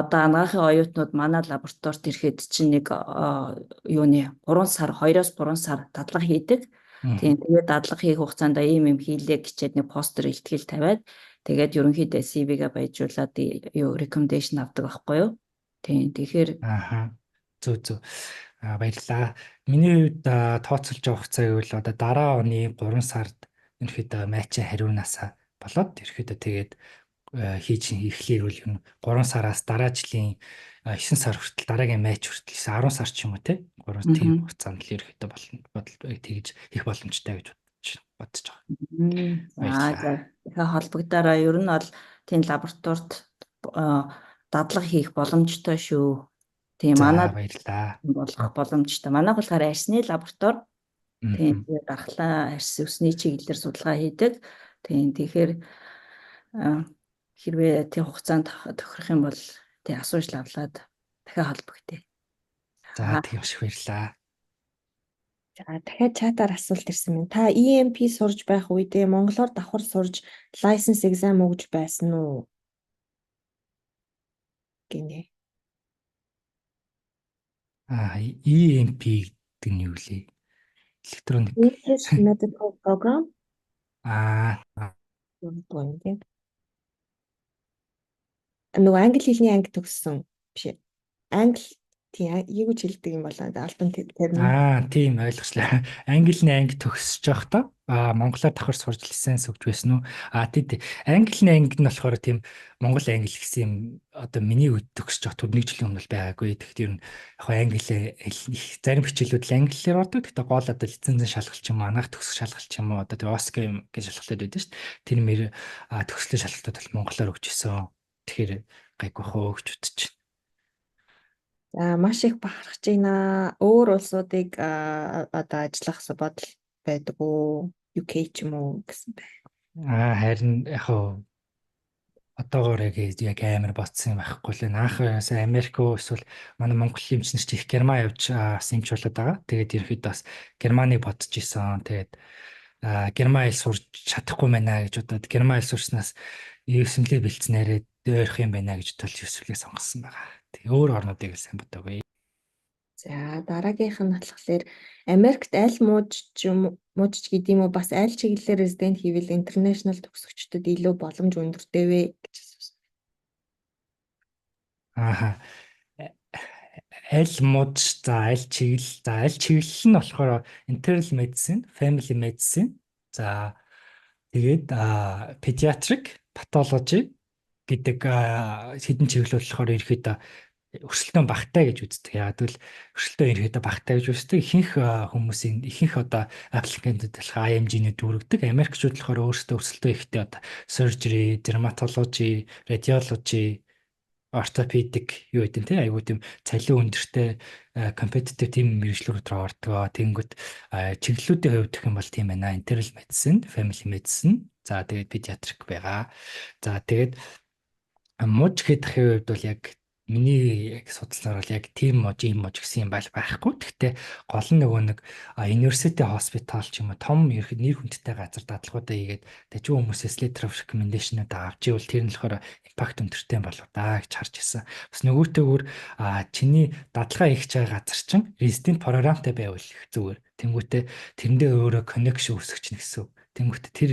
одоо анагаахын оюутнууд манай лабораторид ирэхэд чинь нэг 3 сар 2-3 сар дадлага хийдэг. Тэгээд дадлага хийх хугацаанд ийм юм хийлээ гэчээд нэг постэр илтгэл тавиад тэгээд ерөнхийдөө CV-гээ баяжуулаад recommendation авдаг байхгүй юу? Тэгэхээр Зөв. Баярлалаа. Миний хувьд тооцоолж байгаа хугацаа гэвэл одоо дараа оны 3 сард ерөнхийдөө матчийн хариунаасаа болоод ерөнхийдөө тэгээд хийж эхлэе бол юм 3 сараас дараа жилийн 9 сар хүртэл дараагийн матч хүртэл 10 сар ч юм уу те 3 тийм хугацаанд л ерөөхдөө болно тэгж их боломжтой гэж бодож байгаа. Тэгэхээр холбогдороо ер нь бол тийм лабораторид дадлага хийх боломжтой шүү. Тийм манай баярлалаа. Болох боломжтой. Манайх болохоор арсны лаборатори. Тийм дархлаа арс өсний чиглэлээр судалгаа хийдэг. Тийм тэгэхээр хэрвээ тийм хугацаанд тохирох юм бол тий асууж лавлаад дахиад холбогдъё. За тийм шиг баярлаа. За дахиад чатаар асуулт ирсэн байна. Та EMP сурж байх үедээ монголоор давхар сурж license exam өгж байсан уу? Гинэ. EMP гэдэг нь юу вэ? Electronic Medical Program. Нөгөө англи хэлний анги төгссөн биш. Англи тийм юу гэж хэлдэг юм болоо албан термин. Тийм ойлголоо. Английн анги төгсөж явахдаа Монголоор давхар сурч лиценз өгч байсан уу? Тий. Англи нь болохоор тийм Монгол англи гэсэн юм одоо миний үед төгсөж байгаа түр нэг жилийн өмнө бол байгаагүй. Тэгэхээр ер нь яг англи зарим хичээлүүд л англиар ордог. Гэхдээ гол одоо лицензийн шалгалт юм, анаах төгсөх шалгалт юм уу одоо тэр OSCE гэж шалгалтууд байдаг шүү дээ. Тэр мэр төгслийн шалгалтууд бол монголоор өгч исэн. Тэгэхээр гайгүй хөө өгч үзчих. За маш их бахархаж байна. Өөр улсуудыг одоо ажиллах бодол байдаг уу? UK ч юм уу гэсэн байна. Харин яг одоогоор яг амар бодсон юм байхгүй л анх сая Америк уу эсвэл манай Монгол эмчнэр чи их Герман явж эмч болоод байгаа. Тэгээд ерөөхдөө бас Германыг бодож исэн. Тэгээд Герман хэл сурч чадахгүй байна гэж бодоод Герман хэл сурснаас USML бэлдснээрээ дөөрөх юм байна гэж бодол USML-ийг сонгосон байгаа. Тэгээ өөр орнуудыг сайн бодоогүй. За дараагийнх нь болохоор Америкт аль муудч гэдэм үү бас аль чиглэлээр резидент хийвэл интернэшнл төгсөгчдөд илүү боломж өндөртэй вэ гэж асуусан. Аль муудч аль чиглэл нь болохоор internal medicine, family medicine. За тэгээд pediatric, pathology гэдэг хэдэн чиглэл болохоор ерөөхдөө өрсөлдөөн багтай гэж үздэг. Яг тэгвэл өрсөлдөөн ерөөдөө багтай гэж үздэг. Ихэнх одоо аппликантууд болох IMG-ний дүүргдэг. Америкчууд болохоор өөрсдөө өрсөлдөөн ихтэй одоо surgery, dermatology, radiology, orthopedic юу гэдэг тийм айгуу тийм цалин өндөртэй competitive team мэргэжлүүд рүү ордог. Тэнгүүт чиглэлүүдийн хувьд гэх юм бол тийм байна. Internal medicine, family medicine, за тэгээд pediatric байгаа. За тэгээд мууч гэдэг хувьд бол яг миний судалснаар бол яг team мууч, ийм мууч гэсэн юм байхгүй. Гэхдээ гол нь нөгөө нэг university hospital ч юм уу том нэр хүндтэй газар дадлгуудаа хийгээд дажгүй хүмүүсээс letter of recommendation-ыг авч ивэл тэр нь болохоор импакт өндөртэй болов даа гэж харж ирсэн. Бас нөгөөтэйгүр чиний дадлага хийж байгаа газар чинь resident програмтай байвал их зүгээр. Тэнгүүтээ тэрэндээ өөрөө connection үүсгэж нэгсэн. Тэнгүүтээ тэр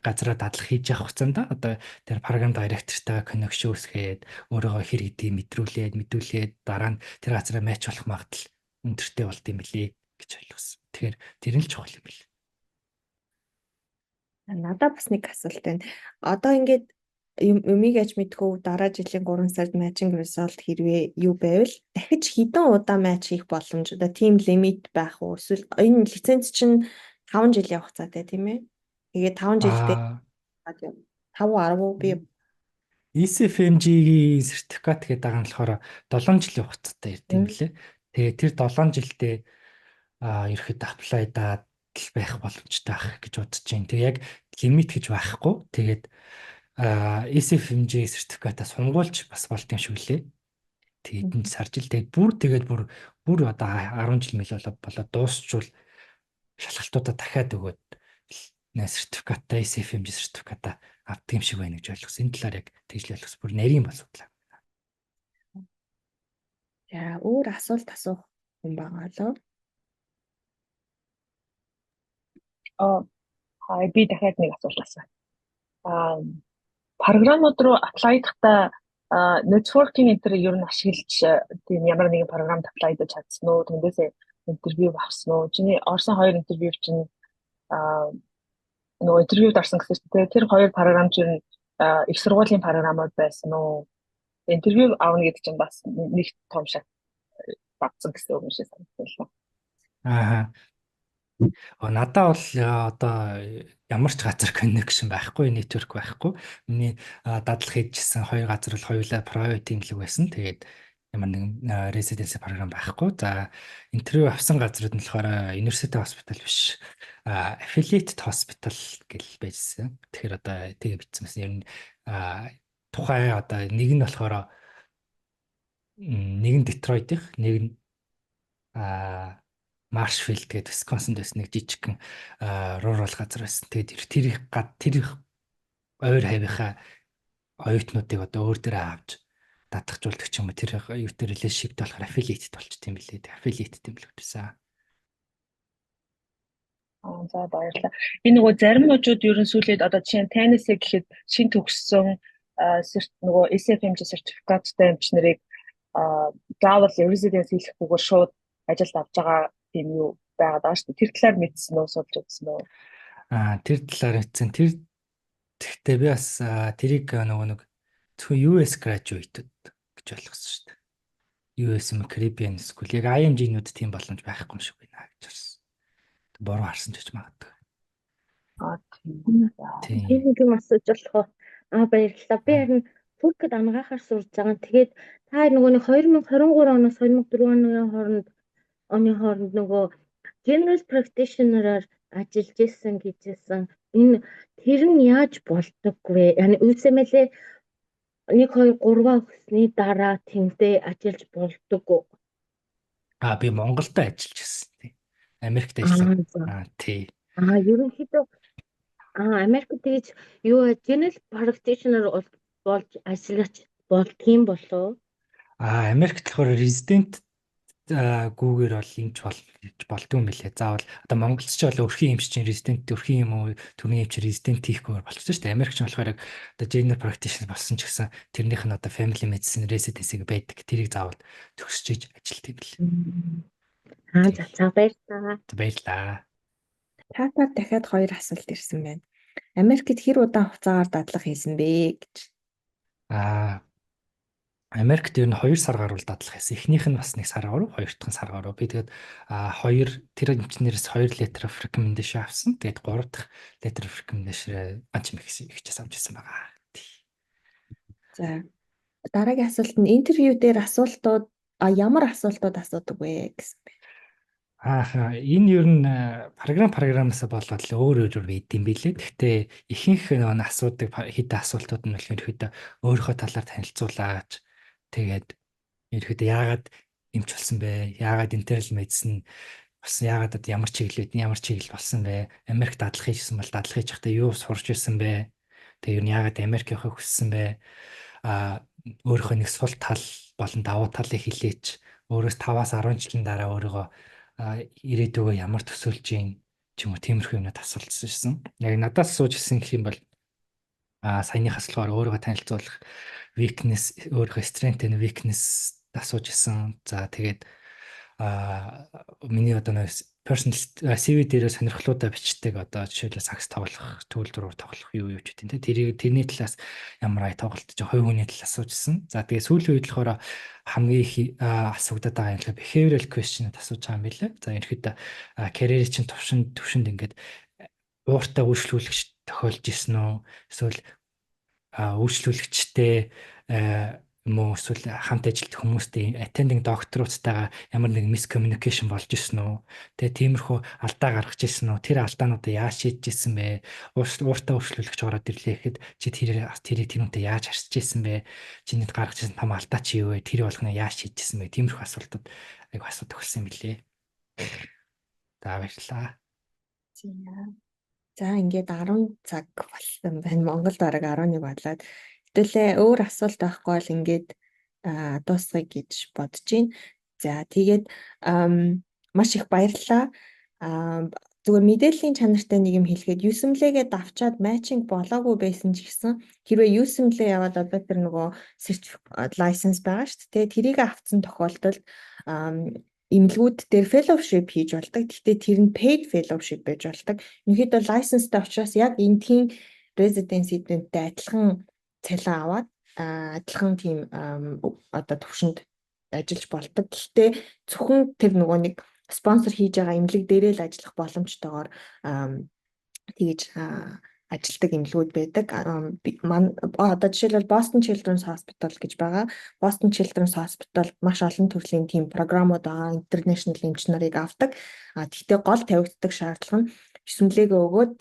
газараа дадлага хийж явах хугацаанд одоо тэр програм директортойгоо connection үүсгээд өөрийгөө хэр хэдий мэдүүлээд дараа нь тэр газараа матч болох магадлал өндөртэй болд юм билий гэж ойлгосон. Тэгэхээр тэр нь л чухал юм бэл. Надад бас нэг асуулт байна. Одоо ингээд юмыг аж мэдхүү дараа жилийн 3 сард матчинг result хэрвээ юу байвал дахиж хэдэн удаа матч хийх боломж одоо team limit байх уу? Эсвэл энэ лиценз чинь 5 жил явах цаатай тийм ээ. Тэгээд 5 жилдээ 5-10 би ECFMG-ийн сертификат гэдэг байгаа нь болохоор 7 жилийн хугацаатай ирдэм билээ. Тэгээд тэр 7 жилдээ ерөөд аплайдаад байх боломжтой байх гэж бодож байна. Тэг яг лимит гэж байхгүй. Тэгээд ECFMG сертификатаа сунгуулж бас болт юм шиг лээ. Тэгээд энэ саржил тэгээд бүр одоо 10 жил мэл болоод дуусчвал шалгалтуудаа дахиад өгөөд сертификатаа ECFMG сертификатаа авдаг юм шиг байна гэж ойлгосон. Энэ талаар яг тэгж ойлгосон. Бүр нарийн боловдлаа. За өөр асуулт асуух юм байгаа лөө. Би дахиад нэг асуулт асууя. Програмууд руу аплайдахдаа networking энэ ер нь ашиглаж тийм ямар нэгэн програмд аплайдаж чадсан уу? Тэндээсээ интервью авсан уу? Чиний орсон 2 интервью чинь нөгөө интервьюд орсон гэсэн чинь тэр 2 програм чинь их сургуулийн програмууд байсан уу? Интервью авна гэдэг чинь бас нэг том шат багцсан гэсэн үг юм шиг санагдсан. Надад бол одоо ямар ч газар connection байхгүй, network байхгүй. Миний дадлага хийжсэн 2 газар бол хоёулаа private имлэг байсан. Тэгээд ямар нэгэн residency програм байхгүй. За интервью авсан газрууд нь болохоор University Hospital биш. Affiliated Hospital гэл байжсэн. Тэгэхээр одоо тэгээ бичсэн байсан. Ер нь тухай одоо нэг нь болохоор нэг нь Detroit-ийнх, нэг нь Marshfield гэдэг Wisconsin дэс нэг жижигхэн rural газар байсан. Тэгээд тэр ойр хавийнхаа оюутнуудыг одоо өөр дээрээ авч датгахжуулдаг ч юм уу тэр юу дээр relationship болохоор affiliate болчтой юм билээ. Affiliate юм л гэсэн. За баярлалаа. Энэ нөгөө зарим нуужууд ерөн сүүлээд одоо жишээ нь Tennessee гэхэд шин төгссөн нөгөө ECFMG сертификаттай эмч нарыг заавал residence хийхгүйгээр шууд ажилд авч байгаа тийм юу байгаад байгаа шүү дээ. Тэр талаар мэдсэн үү, судалж үзсэн үү? Тэр талаар хэлсэн. Тэгтээ би бас тэрийг нөгөө нэг зөвхөн US graduate-ууд гэж ойлгосон шүү дээ. US Caribbean School яг IMG-нүүд тийм боломж байхгүй юм шиг байна гэж харсан. Буруу харсан ч гэж магадгүй. Тийм. Тийм. нэг юм асууж болох уу? Баярлалаа. Би харин Туркид анагаахаар сурж байгаа. Тэгээд та нөгөө нэг 2023 оноос 2024 оны хооронд нөгөө general practitioner-аар ажиллаж исэн гэжсэн. Тэр нь яаж болдог вэ? Yani үсэмэлээ 1 2 3-аа өгсөний дараа тэмдээ ажиллаж болдог уу? Би Монголд ажиллаж байсан тийм. Америкт Аа, ажилласан. Тий. ерөнхийдөө Америкт тэгж general practitioner болж ажиллаж болдгийм болов? Америкт болохоор resident гүүгээр бол эмч болдгүй юм билээ. Заавал одоо Монголч ч бол өрхийн эмч чинь resident өрхийн юм уу төрний эмч resident хийхгүйгээр болчихсон шүү дээ. Америкч болохоор яг одоо general practitioner болсон ч гэсэн тэрнийх нь одоо family medicine residency байдаг. Тэрийг заавал төгсөж ажилт юм билээ. За баярлалаа. Баярлаа. Татаар дахиад 2 асуулт ирсэн байна. Америкт хэр удаан хугацаагаар дадлага хийсэн бэ гэж. Америкт ер нь 2 сар гаруй дадлах байсан. Эхнийх нь бас 1 сар гаруй, хоёр дахь нь сар гаруй. Би тэгээд 2 тэр эмчнэрээс 2 letter of recommendation авсан. Тэгээд 3 дахь letter of recommendation ганц ихчээс авч ирсэн байгаа. За дараагийн асуулт нь интервью дээр асуултууд ямар асуултууд асуудаг вэ гэсэн бэ? Энэ ер нь програмаас болоод л өөр байд юм билээ. Гэхдээ ихэнх нэг асуудаг хэдэн асуултууд нь ерөөхдөө өөрийнхөө талаар танилцуулаач. Тэгээд ерөөхдөө яагаад эмч болсон бэ? Яагаад internal medicine болсон? Яагаад ямар чиглэл болсон бэ? Америк дадлах хийжсэн бол дадлах хийж байхдаа юу сурч ирсэн бэ? Тэгээд ер нь яагаад Америк явахыг хүссэн бэ? Өөрийнхөө нэг сул тал болон давуу талыг хэлээч. Өөрөөс 5-аас 10 жилийн дараа өөрийгөө ирээдүгөө ямар төсөөлж юм ч юм уу тиймэрхүү юмнууд асуултсан. Яг надаас сууж ирсэн гэх юм бол саяныхаас болохоор өөрийгөө танилцуулах weakness, өөрийнхөө strength and weakness асууж ирсэн. За тэгээд миний одоо нэг personal CV дээрээ сонирхлуудаа бичдэг одоо жишээлбэл сакс тоглох, түүл зуруур тоглох юу ч гэдэг тийм. Тэрний талаас ямар тоглолт жоо хувь хүний талаас асуужсэн. За тэгээд сүүлийн үед болохоор хамгийн их асуудаг байгаа юм л behavioral question-д асууж байгаа юм билээ. За ерөөхдөө career чинь төвшөнд ингээд ууртай үйлчлүүлэгч тохиолж ирсэн үү? Эсвэл үйлчлүүлэгчтэй мөн эсвэл хамт ажилт хүмүүстэй attending doctor-уудтайгаа ямар нэг miscommunication болж ирсэн үү? Тэгээ тиймэрхүү алдаа гаргаж ирсэн үү? Тэр алдаануудаа яаж шийдэж ирсэн бэ? Ууртай үйлчлүүлэгч ороод ирлээ гэхэд чи тэрийг тэрүүнтэй яаж харьцаж ирсэн бэ? Чиний гаргаж ирсэн том алдаа чи юу вэ? Тэр болгоно яаж шийдэж ирсэн бэ? Тиймэрхүү асуултууд айгу асуудаг болсон юм билээ. За баярлалаа. За ингээд 10 цаг болсон байна. Монголд бараг 11 болоод. Хэвлээ өөр асуулт байхгүй бол ингээд дуусгая гэж бодож байна. За тэгээд маш их баярлалаа. Зүгээр мэдээллийн чанартай нэг юм хэлэхэд USMLE-гээд авчаад matching болоогүй байсан ч гэсэн хэрвээ USMLE яваад одоо тэр нөгөө certificate license байгаа шүү дээ. Тэрийг авсан тохиолдолд эмнэлгүүд дээр fellowship хийж болдог. Гэхдээ тэр нь paid fellowship байж болдог. Ерөнхийдөө license-тай учраас яг энэ тийм residency-тэй адилхан цалин аваад адилхан тийм одоо төвшөнд ажиллаж болдог. Гэхдээ зөвхөн тэр нөгөө нэг спонсор хийж байгаа эмнэлэг дээрээ л ажиллах боломжтойгоор тэгж ажилтдаг эмнэлгүүд байдаг. Одоо жишээлбэл Boston Children's Hospital гэж байгаа. Boston Children's Hospital маш олон төрлийн тийм програмууд байгаа. International эмч нарыг авдаг. Гэхдээ гол тавигддаг шаардлага нь USMLE-гээ өгөөд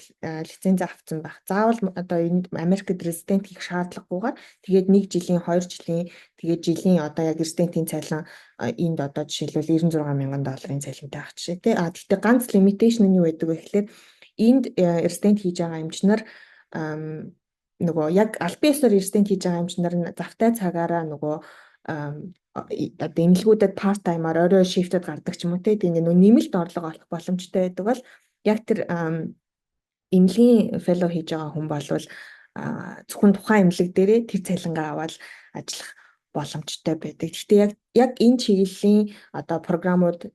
лиценз авсан байх. Заавал одоо энд Америкт резидент хийх шаардлагагүйгээр тэгээд 1 жилийн 2 жилийн тэгээд жилийн одоо яг резидентийн цалин энд одоо жишээлбэл $96,000 цалинтай авах жишээ тий. Гэхдээ ганц limitation нь юу байдаг вэ гэхээр энд резидент хийж байгаа эмчнэр нөгөө яг аль биесээр резидент хийж байгаа эмчнэр завтай цагаараа нөгөө одоо эмнэлгүүдэд part time-аар орой shift-д гардаг ч юм уу тий. Тэгээд нөгөө нэмэлт орлого олох боломжтой байдаг бол яг тэр эмнэлгийн fellow хийж байгаа хүн болвол зөвхөн тухайн эмнэлэг дээрээ тэр цалингаа аваад ажиллах боломжтой байдаг. Гэхдээ яг энэ чиглэлийн одоо програмууд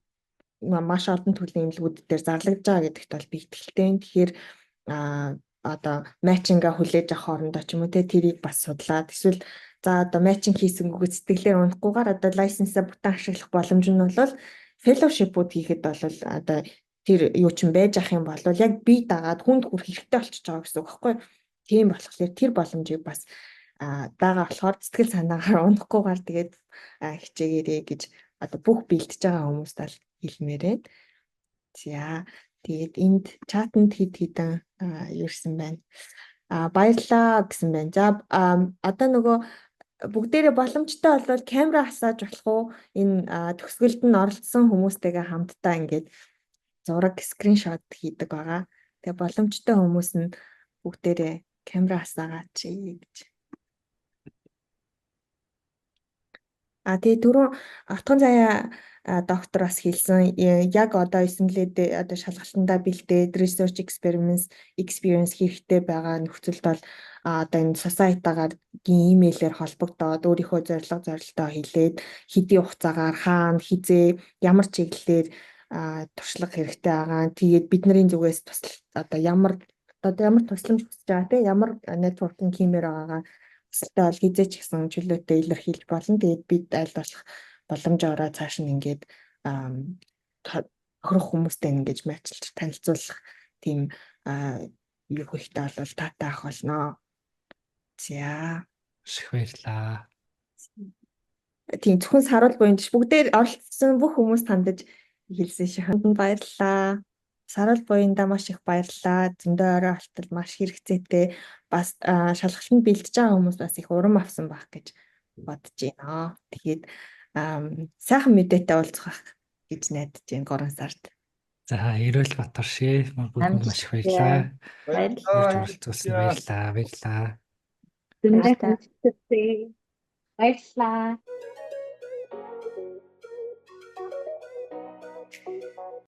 маш олон төрлийн эмнэлгүүд дээр зарлагдж байгаа гэдэгт бол би итгэлтэй. Тэгэхээр одоо матчинга хүлээж авах хоорондоо ч юм уу те тэрийг бас судлаад эсвэл за одоо матчинг хийсэнгүүгээ сэтгэлээр унахгүйгээр одоо лайсенсаа бүтэн ашиглах боломж нь бол фellowship-ууд хийхэд бол одоо тэр юу ч юм байж ах юм бол яг бие дагаад хүнд хүрэх хэрэгтэй болчихж байгаа гэсэн үг байхгүй. Тийм болохоор тэр боломжийг бас дагаа болохоор сэтгэл санаагаар унахгүйгээр тэгээд хичээгээрэй гэж одоо бүх бэлтэж байгаа хүмүүст л хэлмээрээ. За тэгээд энд чатанд хэд хэдэн юусэн байна. Баярлалаа гэсэн байна. За одоо нөгөө бүгдээрээ боломжтой болвол камера хасааж болох уу? Энэ төгсгөлд нь оролцсон хүмүүстэйгээ хамтдаа ингээд зураг скриншот хийдэг байгаа. Тэгээ боломжтой хүмүүс нь бүгдээрээ камера хасаагач гэж. Тэгээ түрүүн Ортгон заяа доктор бас хэлсэн яг одоо эсэмлээд одоо шалгалтандаа бэлдээд research experience хэрэгтэй байгаа нөхцөлд бол одоо энэ society-гаар имэйлээр холбогдоод өөрийнхөө зорилтоо хэлээд хэдийн хугацаагаар хаана хизээ ямар чиглэлээр туршлага хэрэгтэй байгаа. Тэгээд бидний зүгээс одоо ямар тусламж хүсэж байгаа те ямар networking хиймээр байгаагаа өсөлтөө бол хизээч гэсэн чөлөөтэй илэрхийлж болно. Тэгээд бид аль болох боломжоор цааш нь ингээд тохирох хүмүүстэй ингэж мэдлж танилцуулах тийм юу хэрэгтэй бол таатай ах болно. За Их баярлаа. Тийм зөвхөн саруул буянд бүгдээр оролцсон бүх хүмүүс тандаж хэлсэн шаханд баярлалаа. Саруул буяндаа маш их баярлалаа. Зөндөө орой алтал маш хэрэгцээтэй бас шалгалтанд бэлтэж байгаа хүмүүс бас их урам авсан байх гэж бодож байна. Тэгээд сайхан мэдээтэй уулзах гэж найдаж байна 3 сард. За Эрүүл Батар шээ бүгд маш их баярлалаа. Баярлалаа. Уулзсан баярлалаа. Зөндөө баярлалаа.